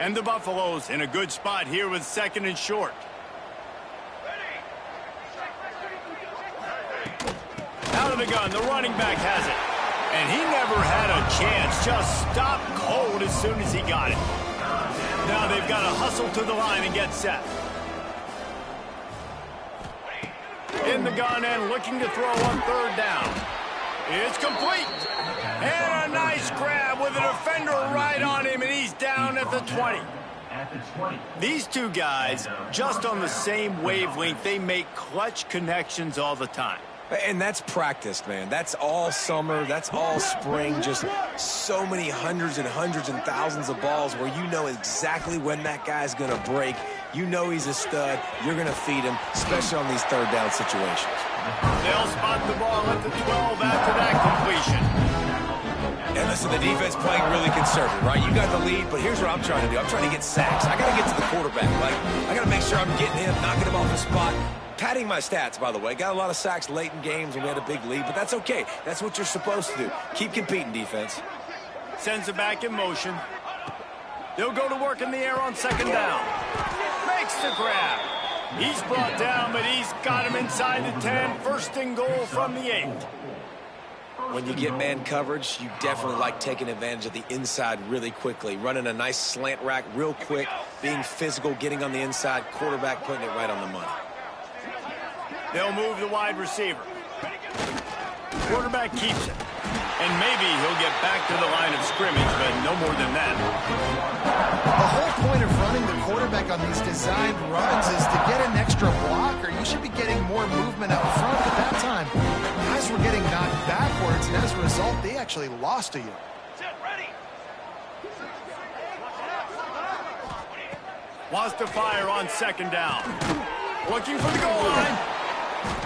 And the Buffaloes in a good spot here with 2nd and short. Out of the gun, the running back has it. And he never had a chance, just stopped cold as soon as he got it. Now they've got to hustle to the line and get set. In the gun and looking to throw on 3rd down. It's complete. And a nice grab with a defender right on him, and he's down at the 20. These two guys, just on the same wavelength, they make clutch connections all the time. And that's practice, man. That's all summer. That's all spring. Just so many hundreds and thousands of balls where you know exactly when that guy's going to break. You know he's a stud. You're going to feed him, especially on these 3rd down situations. They'll spot the ball at the 12 after that completion. And listen, the defense playing really conservative, right? You got the lead, but here's what I'm trying to do. I'm trying to get sacks. I got to get to the quarterback. I got to make sure I'm getting him, knocking him off the spot. Padding my stats, by the way. Got a lot of sacks late in games when we had a big lead, but that's okay. That's what you're supposed to do. Keep competing, defense. Sends it back in motion. They'll go to work in the air on 2nd down. Makes the grab. He's brought down, but he's got him inside the 10. 1st and goal from the 8. When you get man coverage, you definitely like taking advantage of the inside really quickly. Running a nice slant rack real quick, being physical, getting on the inside, quarterback putting it right on the money. They'll move the wide receiver. Quarterback keeps it. And maybe he'll get back to the line of scrimmage, but no more than that. The whole point of running the quarterback on these designed runs is to get an extra blocker. You should be getting more movement up front at that time. Guys were getting knocked backwards, and as a result, they actually lost to you. Wants to fire on 2nd down. Looking for the goal line.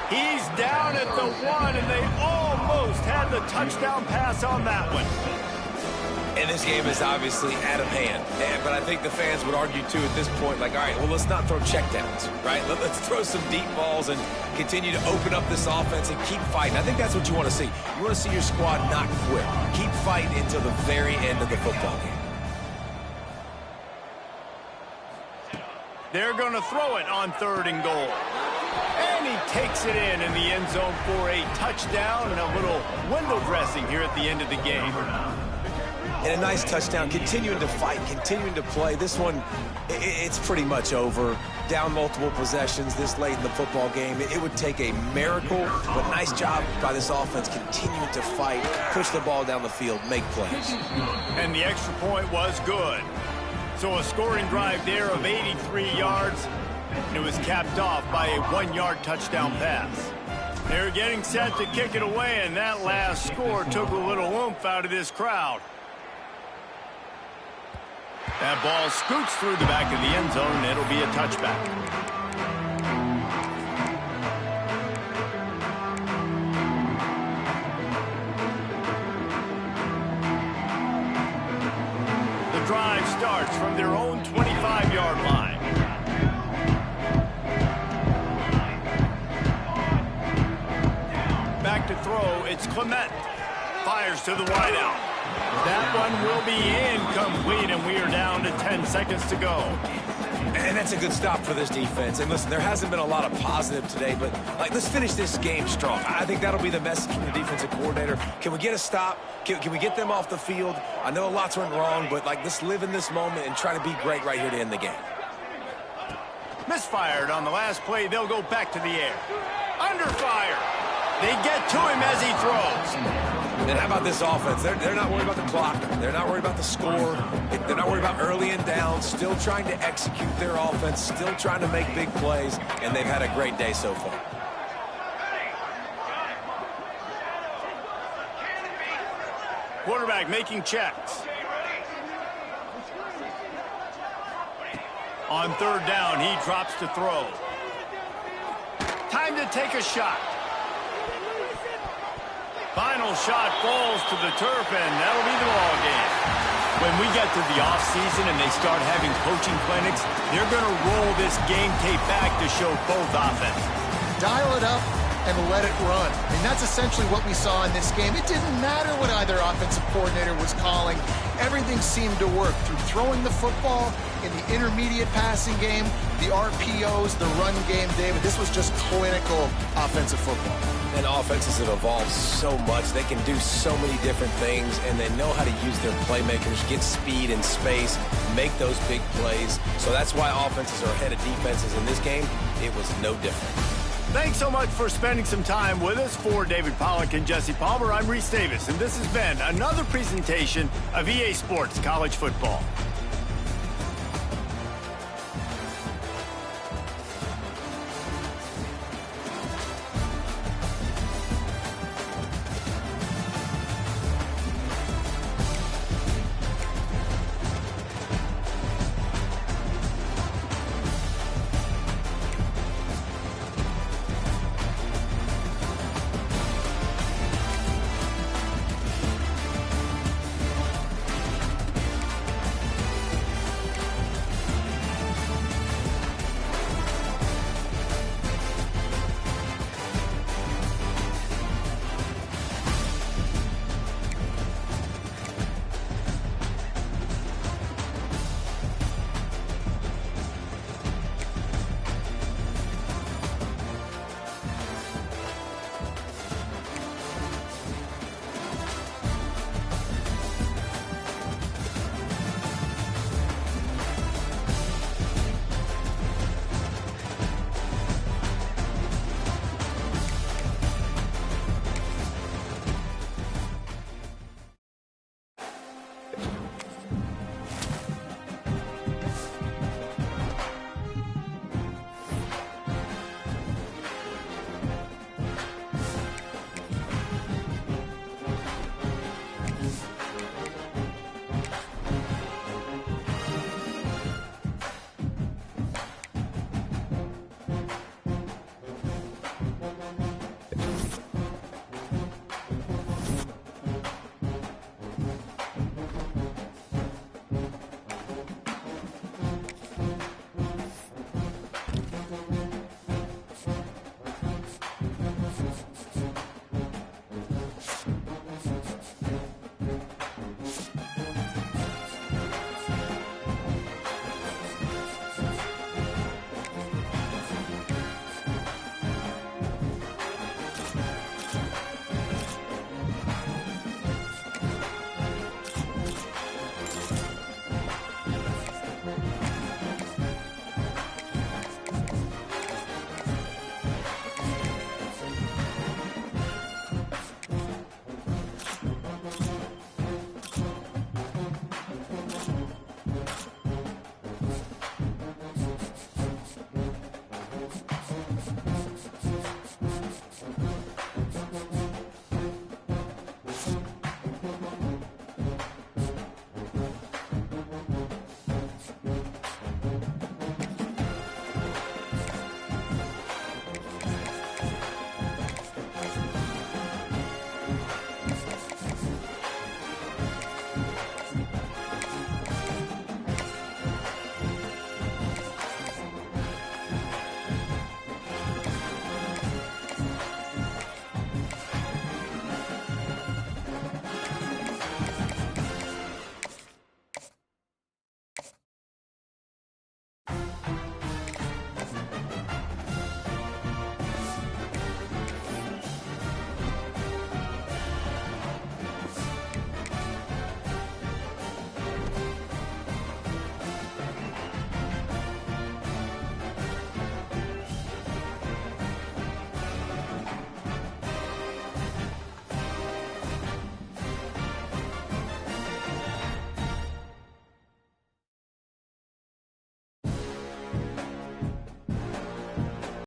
He's down at the 1, and they almost had the touchdown pass on that one. And this game is obviously out of hand. But I think the fans would argue, too, at this point, like, all right, well, let's not throw checkdowns, right? Let's throw some deep balls and continue to open up this offense and keep fighting. I think that's what you want to see. You want to see your squad not quit. Keep fighting until the very end of the football game. They're going to throw it on 3rd and goal. And he takes it in the end zone for a touchdown and a little window dressing here at the end of the game. And a nice touchdown, continuing to fight, continuing to play. This one, it's pretty much over. Down multiple possessions this late in the football game. It would take a miracle, but nice job by this offense continuing to fight, push the ball down the field, make plays. And the extra point was good. So a scoring drive there of 83 yards. And it was capped off by a 1-yard touchdown pass. They're getting set to kick it away, and that last score took a little oomph out of this crowd. That ball scoots through the back of the end zone, and it'll be a touchback. The drive starts from their own 25-yard line. throw. It's Clement. Fires to the wideout. That one will be incomplete, and we are down to 10 seconds to go. And that's a good stop for this defense. And listen, there hasn't been a lot of positive today, but let's finish this game strong. I think that'll be the message from the defensive coordinator. Can we get a stop? Can we get them off the field? I know lots went wrong, but let's live in this moment and try to be great right here to end the game. Misfired on the last play. They'll go back to the air. Under fire. They get to him as he throws. And how about this offense? They're not worried about the clock. They're not worried about the score. They're not worried about early and down. Still trying to execute their offense. Still trying to make big plays. And they've had a great day so far. Quarterback making checks. On third down, he drops to throw. Time to take a shot. Final shot falls to the turf, and that'll be the ball game. When we get to the offseason and they start having coaching clinics, they're going to roll this game tape back to show both offenses. Dial it up and let it run. And that's essentially what we saw in this game. It didn't matter what either offensive coordinator was calling. Everything seemed to work through throwing the football, in the intermediate passing game, the RPOs, the run game, David. This was just clinical offensive football. And offenses have evolved so much. They can do so many different things, and they know how to use their playmakers, get speed and space, make those big plays. So that's why offenses are ahead of defenses in this game. It was no different. Thanks so much for spending some time with us. For David Pollack and Jesse Palmer, I'm Reese Davis, and this has been another presentation of EA Sports College Football.